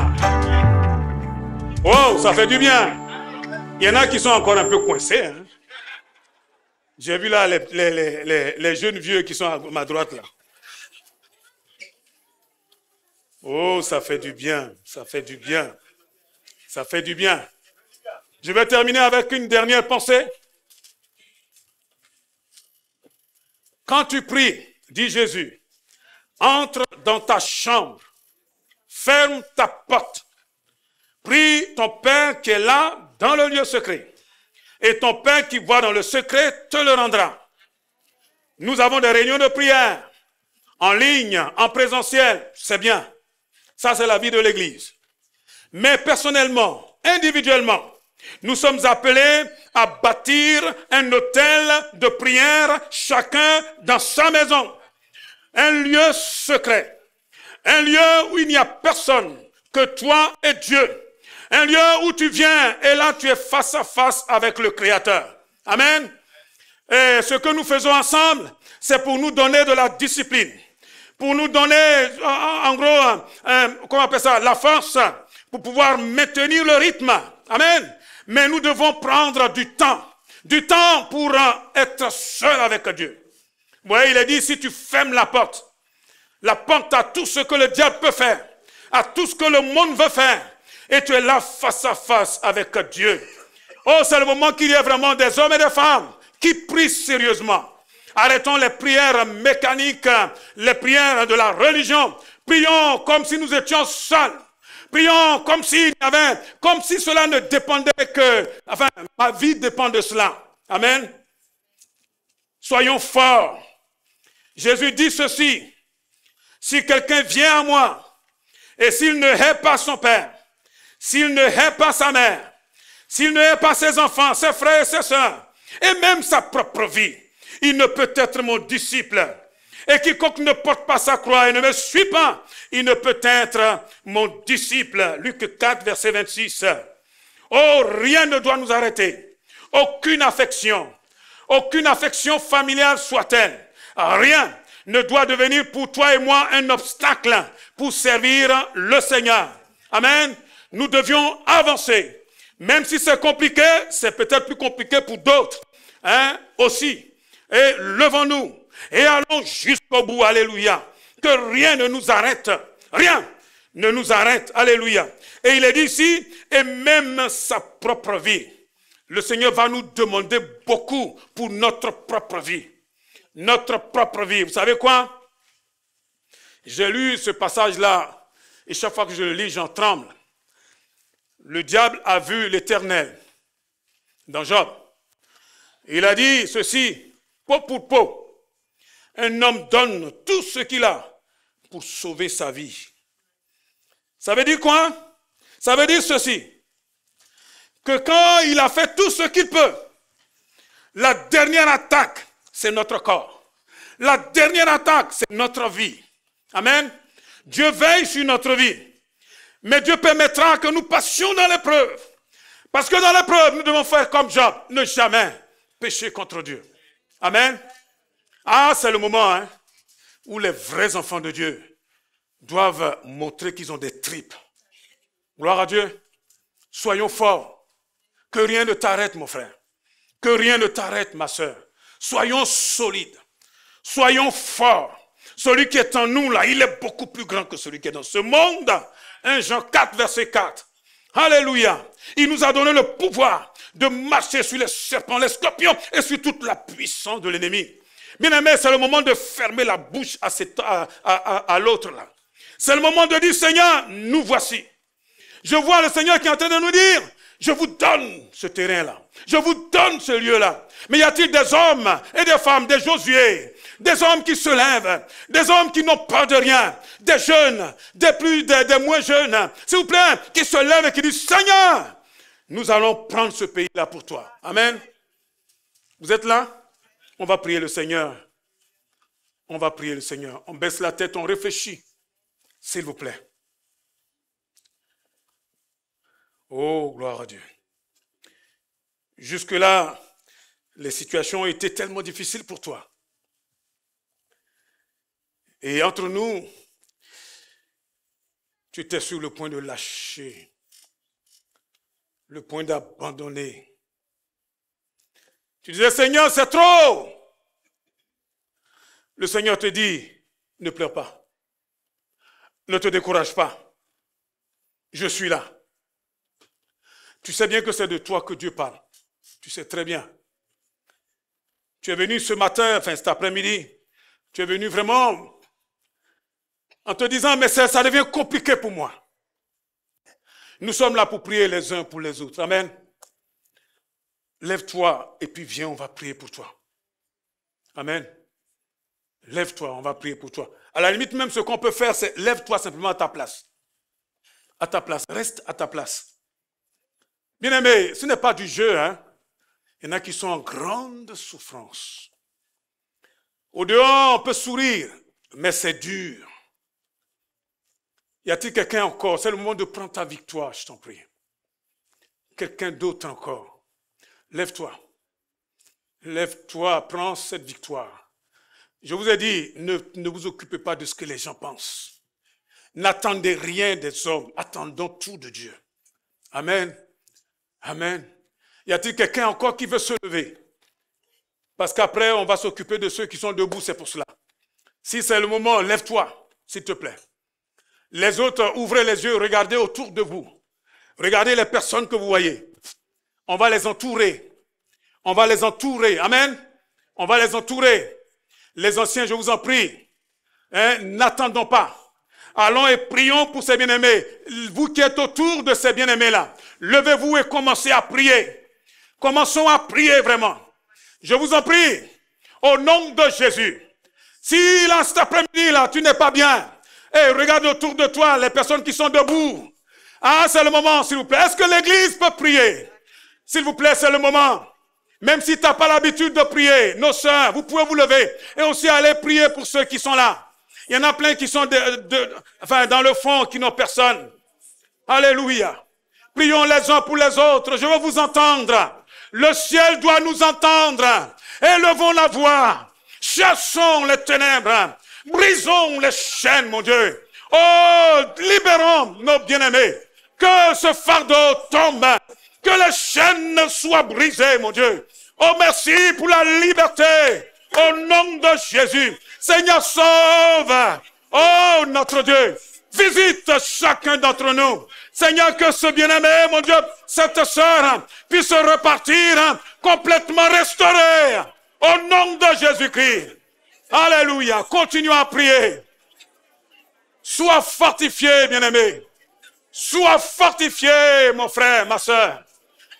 Alléluia. Oh, ça fait du bien. Il y en a qui sont encore un peu coincés. Hein. J'ai vu là les jeunes vieux qui sont à ma droite là. Oh, ça fait du bien. Ça fait du bien. Ça fait du bien. Je vais terminer avec une dernière pensée. Quand tu pries, dit Jésus, entre dans ta chambre, ferme ta porte, prie ton Père qui est là dans le lieu secret. Et ton Père qui voit dans le secret te le rendra. Nous avons des réunions de prière en ligne, en présentiel, c'est bien. Ça, c'est la vie de l'Église. Mais personnellement, individuellement, nous sommes appelés à bâtir un hôtel de prière, chacun dans sa maison. Un lieu secret. Un lieu où il n'y a personne que toi et Dieu. Un lieu où tu viens et là tu es face à face avec le Créateur. Amen. Et ce que nous faisons ensemble, c'est pour nous donner de la discipline. Pour nous donner, en gros, comment on appelle ça, la force pour pouvoir maintenir le rythme. Amen. Mais nous devons prendre du temps pour être seul avec Dieu. Vous voyez, il est dit, si tu fermes la porte à tout ce que le diable peut faire, à tout ce que le monde veut faire, et tu es là face à face avec Dieu. Oh, c'est le moment qu'il y ait vraiment des hommes et des femmes qui prient sérieusement. Arrêtons les prières mécaniques, les prières de la religion. Prions comme si nous étions seuls. Prions comme si cela ne dépendait ma vie dépend de cela. Amen. Soyons forts. Jésus dit ceci. Si quelqu'un vient à moi, et s'il ne hait pas son père, s'il ne hait pas sa mère, s'il ne hait pas ses enfants, ses frères et ses sœurs, et même sa propre vie, il ne peut être mon disciple. Et quiconque ne porte pas sa croix et ne me suit pas, il ne peut être mon disciple. Luc 4, verset 26. Oh, rien ne doit nous arrêter. Aucune affection familiale soit-elle. Rien ne doit devenir pour toi et moi un obstacle pour servir le Seigneur. Amen. Nous devions avancer. Même si c'est compliqué, c'est peut-être plus compliqué pour d'autres. Aussi. Et levons-nous et allons jusqu'au bout. Alléluia. Que rien ne nous arrête. Rien ne nous arrête. Alléluia. Et il est dit ici, et même sa propre vie. Le Seigneur va nous demander beaucoup pour notre propre vie. Notre propre vie. Vous savez quoi? J'ai lu ce passage-là et chaque fois que je le lis, j'en tremble. Le diable a vu l'Éternel dans Job. Il a dit ceci, peau pour peau. Un homme donne tout ce qu'il a pour sauver sa vie. Ça veut dire quoi? Ça veut dire ceci, que quand il a fait tout ce qu'il peut, la dernière attaque, c'est notre corps. La dernière attaque, c'est notre vie. Amen. Dieu veille sur notre vie. Mais Dieu permettra que nous passions dans l'épreuve. Parce que dans l'épreuve, nous devons faire comme Job, ne jamais pécher contre Dieu. Amen. Ah, c'est le moment où les vrais enfants de Dieu doivent montrer qu'ils ont des tripes. Gloire à Dieu. Soyons forts. Que rien ne t'arrête, mon frère. Que rien ne t'arrête, ma soeur. Soyons solides. Soyons forts. Celui qui est en nous, là, il est beaucoup plus grand que celui qui est dans ce monde. 1 Jean 4, verset 4. Alléluia. Il nous a donné le pouvoir de marcher sur les serpents, les scorpions et sur toute la puissance de l'ennemi. Bien aimé, c'est le moment de fermer la bouche à l'autre là. C'est le moment de dire, Seigneur, nous voici. Je vois le Seigneur qui est en train de nous dire, je vous donne ce terrain-là. Je vous donne ce lieu-là. Mais y a-t-il des hommes et des femmes, des Josué, des hommes qui se lèvent, des hommes qui n'ont peur de rien, des jeunes, des moins jeunes, s'il vous plaît, qui se lèvent et qui disent, Seigneur, nous allons prendre ce pays-là pour toi. Amen. Vous êtes là? On va prier le Seigneur. On va prier le Seigneur. On baisse la tête, on réfléchit. S'il vous plaît. Oh, gloire à Dieu. Jusque-là, les situations étaient tellement difficiles pour toi. Et entre nous, Tu étais sur le point de lâcher, le point d'abandonner. Tu disais, Seigneur, c'est trop. Le Seigneur te dit, ne pleure pas. Ne te décourage pas. Je suis là. Tu sais bien que c'est de toi que Dieu parle. Tu sais très bien. Tu es venu ce matin, enfin cet après-midi, tu es venu vraiment en te disant, mais ça devient compliqué pour moi. Nous sommes là pour prier les uns pour les autres. Amen. Lève-toi et puis viens, on va prier pour toi. Amen. Lève-toi, on va prier pour toi. À la limite, même ce qu'on peut faire, c'est lève-toi simplement à ta place. À ta place, reste à ta place. Bien-aimé, ce n'est pas du jeu, hein. Il y en a qui sont en grande souffrance. Au dehors, on peut sourire, mais c'est dur. Y a-t-il quelqu'un encore? C'est le moment de prendre ta victoire, je t'en prie. Quelqu'un d'autre encore. Lève-toi. Lève-toi, prends cette victoire. Je vous ai dit, ne vous occupez pas de ce que les gens pensent. N'attendez rien des hommes, attendons tout de Dieu. Amen. Amen. Y a-t-il quelqu'un encore qui veut se lever? Parce qu'après, on va s'occuper de ceux qui sont debout, c'est pour cela. Si c'est le moment, lève-toi, s'il te plaît. Les autres, ouvrez les yeux, regardez autour de vous. Regardez les personnes que vous voyez. On va les entourer. On va les entourer. Amen. On va les entourer. Les anciens, je vous en prie, hein, n'attendons pas. Allons et prions pour ces bien-aimés. Vous qui êtes autour de ces bien-aimés-là, levez-vous et commencez à prier. Commençons à prier vraiment. Je vous en prie, au nom de Jésus. Si là, cet après-midi-là, tu n'es pas bien, et regarde autour de toi les personnes qui sont debout. Ah, c'est le moment, s'il vous plaît. Est-ce que l'église peut prier? S'il vous plaît, c'est le moment. Même si tu n'as pas l'habitude de prier, nos sœurs, vous pouvez vous lever et aussi aller prier pour ceux qui sont là. Il y en a plein qui sont dans le fond, qui n'ont personne. Alléluia. Prions les uns pour les autres. Je veux vous entendre. Le ciel doit nous entendre. Élevons la voix. Chassons les ténèbres. Brisons les chaînes, mon Dieu. Oh, libérons nos bien-aimés. Que ce fardeau tombe. Que les chaînes soient brisées, mon Dieu. Oh, merci pour la liberté. Au nom de Jésus. Seigneur, sauve. Oh, notre Dieu. Visite chacun d'entre nous. Seigneur, que ce bien-aimé, mon Dieu, cette sœur, puisse repartir complètement restaurée. Au nom de Jésus-Christ. Alléluia. Continuons à prier. Sois fortifié, bien-aimé. Sois fortifié, mon frère, ma sœur.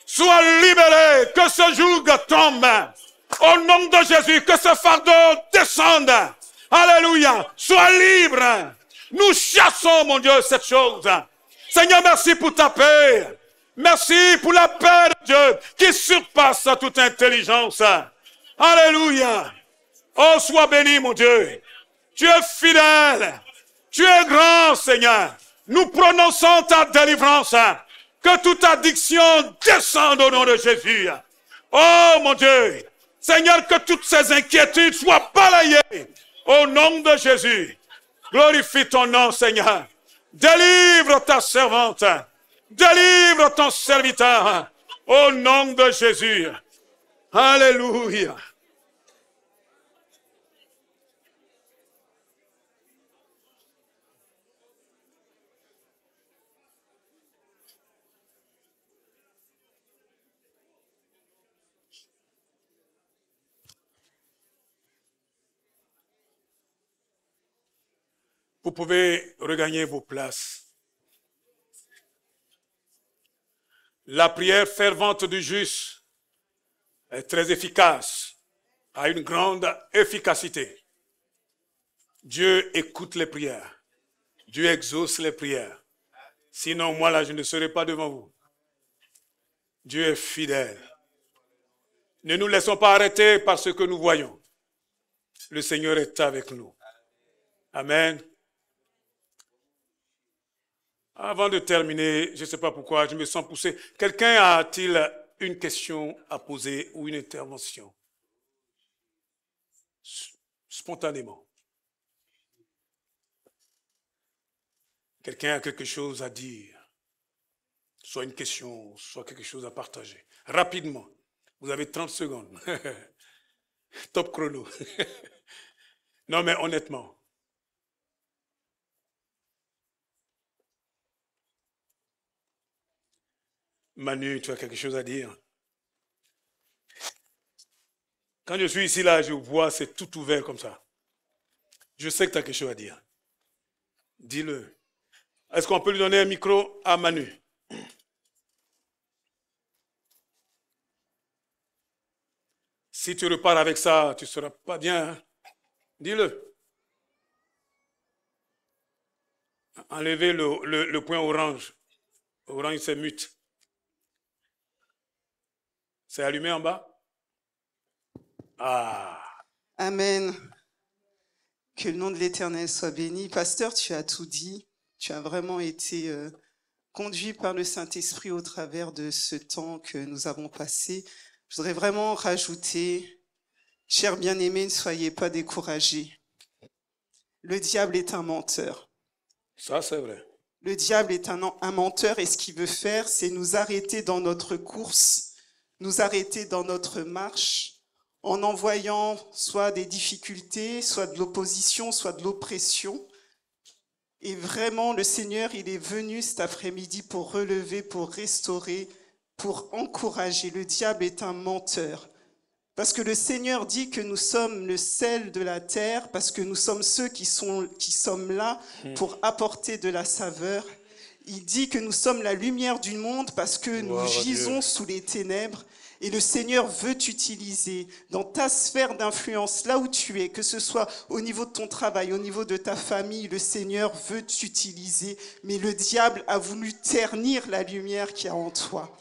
Sois libéré. Que ce joug tombe. Au nom de Jésus, que ce fardeau descende. Alléluia. Sois libre. Nous chassons, mon Dieu, cette chose. Seigneur, merci pour ta paix. Merci pour la paix de Dieu qui surpasse toute intelligence. Alléluia. Oh, sois béni, mon Dieu. Tu es fidèle. Tu es grand, Seigneur. Nous prononçons ta délivrance. Que toute addiction descende au nom de Jésus. Oh, mon Dieu. Seigneur, que toutes ces inquiétudes soient balayées au nom de Jésus. Glorifie ton nom, Seigneur. Délivre ta servante. Délivre ton serviteur. Au nom de Jésus. Alléluia. Vous pouvez regagner vos places. La prière fervente du juste est très efficace, a une grande efficacité. Dieu écoute les prières. Dieu exauce les prières. Sinon, moi là, je ne serai pas devant vous. Dieu est fidèle. Ne nous laissons pas arrêter par ce que nous voyons. Le Seigneur est avec nous. Amen. Avant de terminer, je ne sais pas pourquoi, je me sens poussé. Quelqu'un a-t-il une question à poser ou une intervention? Spontanément. Quelqu'un a quelque chose à dire, soit une question, soit quelque chose à partager. Rapidement, vous avez 30 secondes. Top chrono. Non, mais honnêtement. Manu, tu as quelque chose à dire? Quand je suis ici, là, je vois, c'est tout ouvert comme ça. Je sais que tu as quelque chose à dire. Dis-le. Est-ce qu'on peut lui donner un micro à Manu? Si tu repars avec ça, tu ne seras pas bien. Hein? Dis-le. Enlevez le point orange. Orange, c'est mute. C'est allumé en bas? Ah. Amen. Que le nom de l'Éternel soit béni. Pasteur, tu as tout dit. Tu as vraiment été conduit par le Saint-Esprit au travers de ce temps que nous avons passé. Je voudrais vraiment rajouter, chers bien-aimés, ne soyez pas découragés. Le diable est un menteur. Ça, c'est vrai. Le diable est un menteur et ce qu'il veut faire, c'est nous arrêter dans notre course, nous arrêter dans notre marche, en envoyant soit des difficultés, soit de l'opposition, soit de l'oppression. Et vraiment, le Seigneur, il est venu cet après-midi pour relever, pour restaurer, pour encourager. Le diable est un menteur. Parce que le Seigneur dit que nous sommes le sel de la terre, parce que nous sommes ceux qui sommes là pour apporter de la saveur. Il dit que nous sommes la lumière du monde parce que nous gisons sous les ténèbres. Et le Seigneur veut t'utiliser dans ta sphère d'influence, là où tu es, que ce soit au niveau de ton travail, au niveau de ta famille, le Seigneur veut t'utiliser. Mais le diable a voulu ternir la lumière qu'il y a en toi.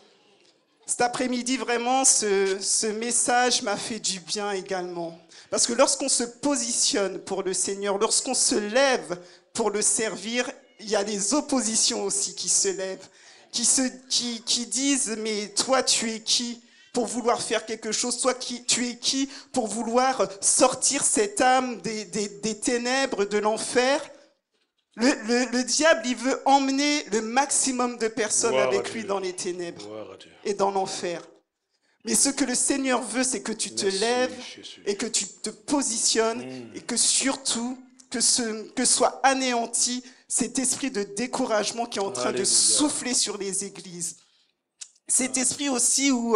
Cet après-midi, vraiment, ce message m'a fait du bien également. Parce que lorsqu'on se positionne pour le Seigneur, lorsqu'on se lève pour le servir, il y a des oppositions aussi qui se lèvent, qui disent « Mais toi, tu es qui ?» pour vouloir faire quelque chose, toi, tu es qui pour vouloir sortir cette âme des ténèbres, de l'enfer. Le diable, il veut emmener le maximum de personnes avec lui dans les ténèbres et dans l'enfer. Mais ce que le Seigneur veut, c'est que tu te lèves et que tu te positionnes et que surtout, que soit anéanti cet esprit de découragement qui est en train de souffler sur les églises. Cet esprit aussi où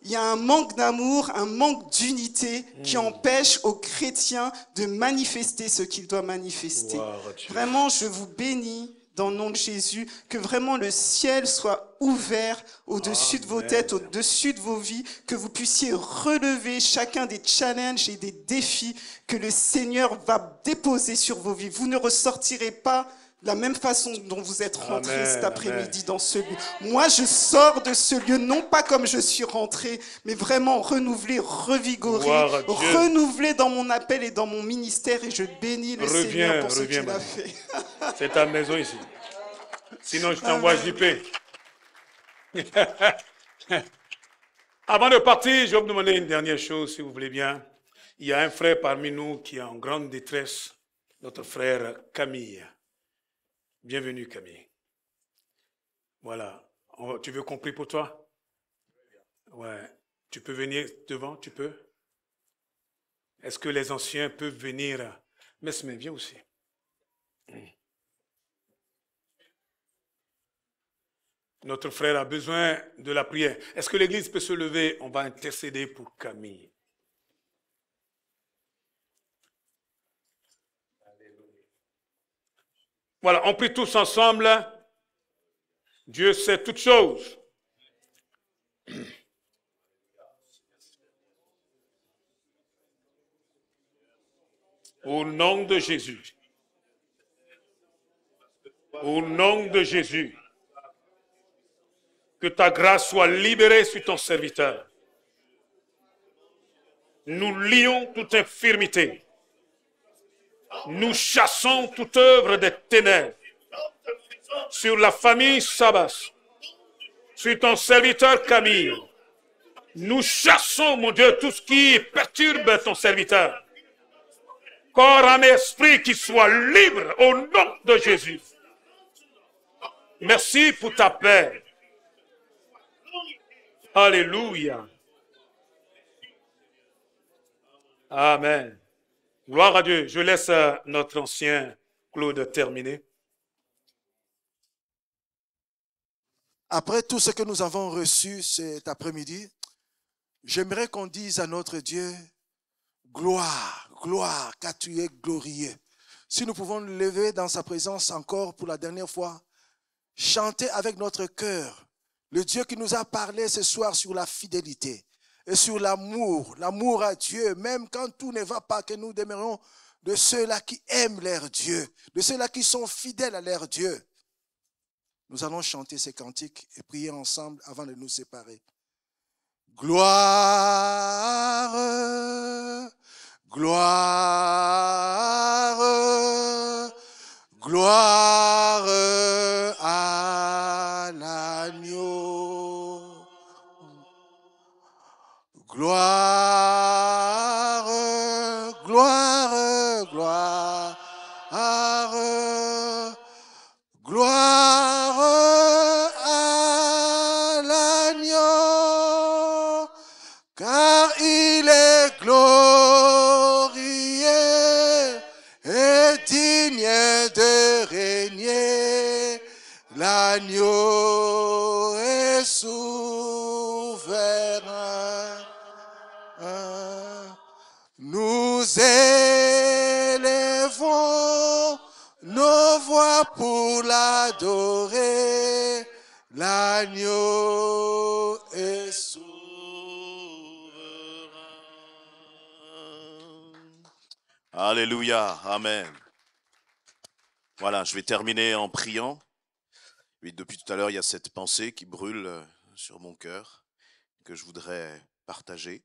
il y a un manque d'amour, un manque d'unité qui empêche aux chrétiens de manifester ce qu'ils doivent manifester. Vraiment, je vous bénis dans le nom de Jésus, que vraiment le ciel soit ouvert au-dessus de vos têtes, au-dessus de vos vies, que vous puissiez relever chacun des challenges et des défis que le Seigneur va déposer sur vos vies. Vous ne ressortirez pas de la même façon dont vous êtes rentrés cet après-midi dans ce lieu. Moi, je sors de ce lieu, non pas comme je suis rentré, mais vraiment renouvelé, revigoré, renouvelé dans mon appel et dans mon ministère. Et je bénis le Seigneur pour ce qu'il a fait. C'est ta maison ici. Sinon, je t'envoie JP. Avant de partir, je vais vous demander une dernière chose, si vous voulez bien. Il y a un frère parmi nous qui est en grande détresse, notre frère Camille. Bienvenue, Camille. Voilà. Tu veux qu'on prie pour toi? Ouais. Tu peux venir devant, tu peux? Est-ce que les anciens peuvent venir? Mesme, viens aussi. Notre frère a besoin de la prière. Est-ce que l'église peut se lever? On va intercéder pour Camille. Voilà, on prie tous ensemble. Dieu sait toutes choses. Au nom de Jésus. Au nom de Jésus. Que ta grâce soit libérée sur ton serviteur. Nous lions toute infirmité. Nous chassons toute œuvre des ténèbres sur la famille Sabas, sur ton serviteur Camille. Nous chassons, mon Dieu, tout ce qui perturbe ton serviteur. Corps, âme et esprit qui soit libre au nom de Jésus. Merci pour ta paix. Alléluia. Amen. Gloire à Dieu. Je laisse notre ancien Claude terminer. Après tout ce que nous avons reçu cet après-midi, j'aimerais qu'on dise à notre Dieu, gloire, gloire, car tu es glorieux. Si nous pouvons nous lever dans sa présence encore pour la dernière fois, chanter avec notre cœur le Dieu qui nous a parlé ce soir sur la fidélité et sur l'amour à Dieu, même quand tout ne va pas, que nous demeurons de ceux-là qui aiment leur Dieu, de ceux-là qui sont fidèles à leur Dieu. Nous allons chanter ces cantiques et prier ensemble avant de nous séparer. Gloire, gloire, gloire à l'agneau. Gloire, gloire, gloire, gloire à l'agneau, car il est glorieux et digne de régner. L'agneau est souverain. Nous élevons nos voix pour l'adorer. L'agneau est souverain. Alléluia, amen. Voilà, je vais terminer en priant. Oui, depuis tout à l'heure, il y a cette pensée qui brûle sur mon cœur, que je voudrais partager.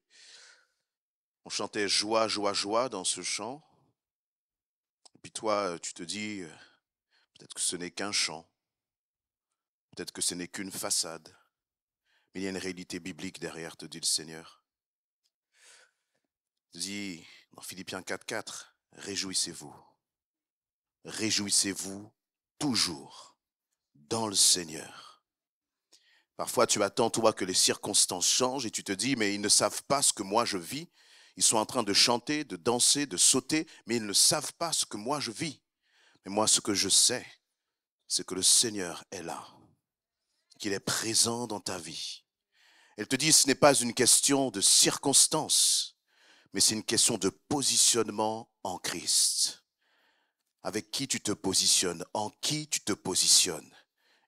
On chantait joie, joie, joie dans ce chant. Et puis toi, tu te dis, peut-être que ce n'est qu'un chant. Peut-être que ce n'est qu'une façade. Mais il y a une réalité biblique derrière, te dit le Seigneur. Il dit dans Philippiens 4:4, réjouissez-vous. Réjouissez-vous toujours dans le Seigneur. Parfois, tu attends, toi, que les circonstances changent et tu te dis, mais ils ne savent pas ce que moi je vis. Ils sont en train de chanter, de danser, de sauter, mais ils ne savent pas ce que moi je vis. Mais moi, ce que je sais, c'est que le Seigneur est là, qu'il est présent dans ta vie. Elle te dit, ce n'est pas une question de circonstances, mais c'est une question de positionnement en Christ. Avec qui tu te positionnes, en qui tu te positionnes.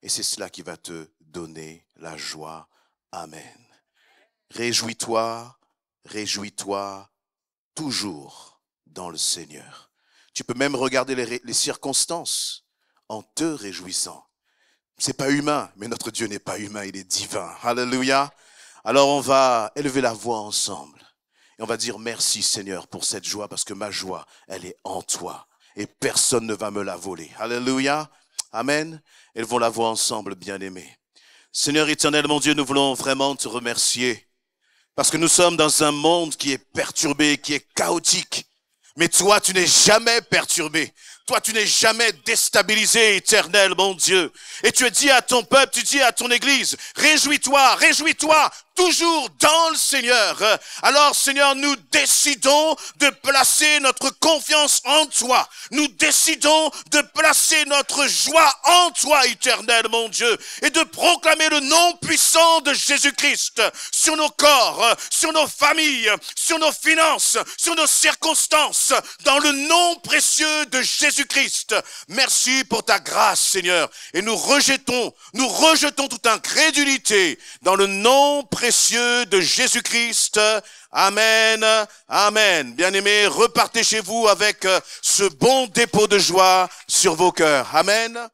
Et c'est cela qui va te donner la joie. Amen. Réjouis-toi, réjouis-toi toujours dans le Seigneur. Tu peux même regarder les circonstances en te réjouissant. C'est pas humain, mais notre Dieu n'est pas humain, il est divin. Alléluia. Alors on va élever la voix ensemble. Et on va dire merci Seigneur pour cette joie, parce que ma joie, elle est en toi. Et personne ne va me la voler. Alléluia. Amen. Élevons la voix ensemble, bien-aimés. Seigneur éternel, mon Dieu, nous voulons vraiment te remercier. Parce que nous sommes dans un monde qui est perturbé, qui est chaotique. Mais toi, tu n'es jamais perturbé. Toi, tu n'es jamais déstabilisé, éternel, mon Dieu. Et tu dis à ton peuple, tu dis à ton église, réjouis-toi, réjouis-toi, toujours dans le Seigneur. Alors, Seigneur, nous décidons de placer notre confiance en toi. Nous décidons de placer notre joie en toi, éternel, mon Dieu. Et de proclamer le nom puissant de Jésus-Christ sur nos corps, sur nos familles, sur nos finances, sur nos circonstances, dans le nom précieux de Jésus-Christ. Merci pour ta grâce, Seigneur. Et nous rejetons toute incrédulité dans le nom précieux de Jésus-Christ. Amen, amen. Bien-aimés, repartez chez vous avec ce bon dépôt de joie sur vos cœurs. Amen.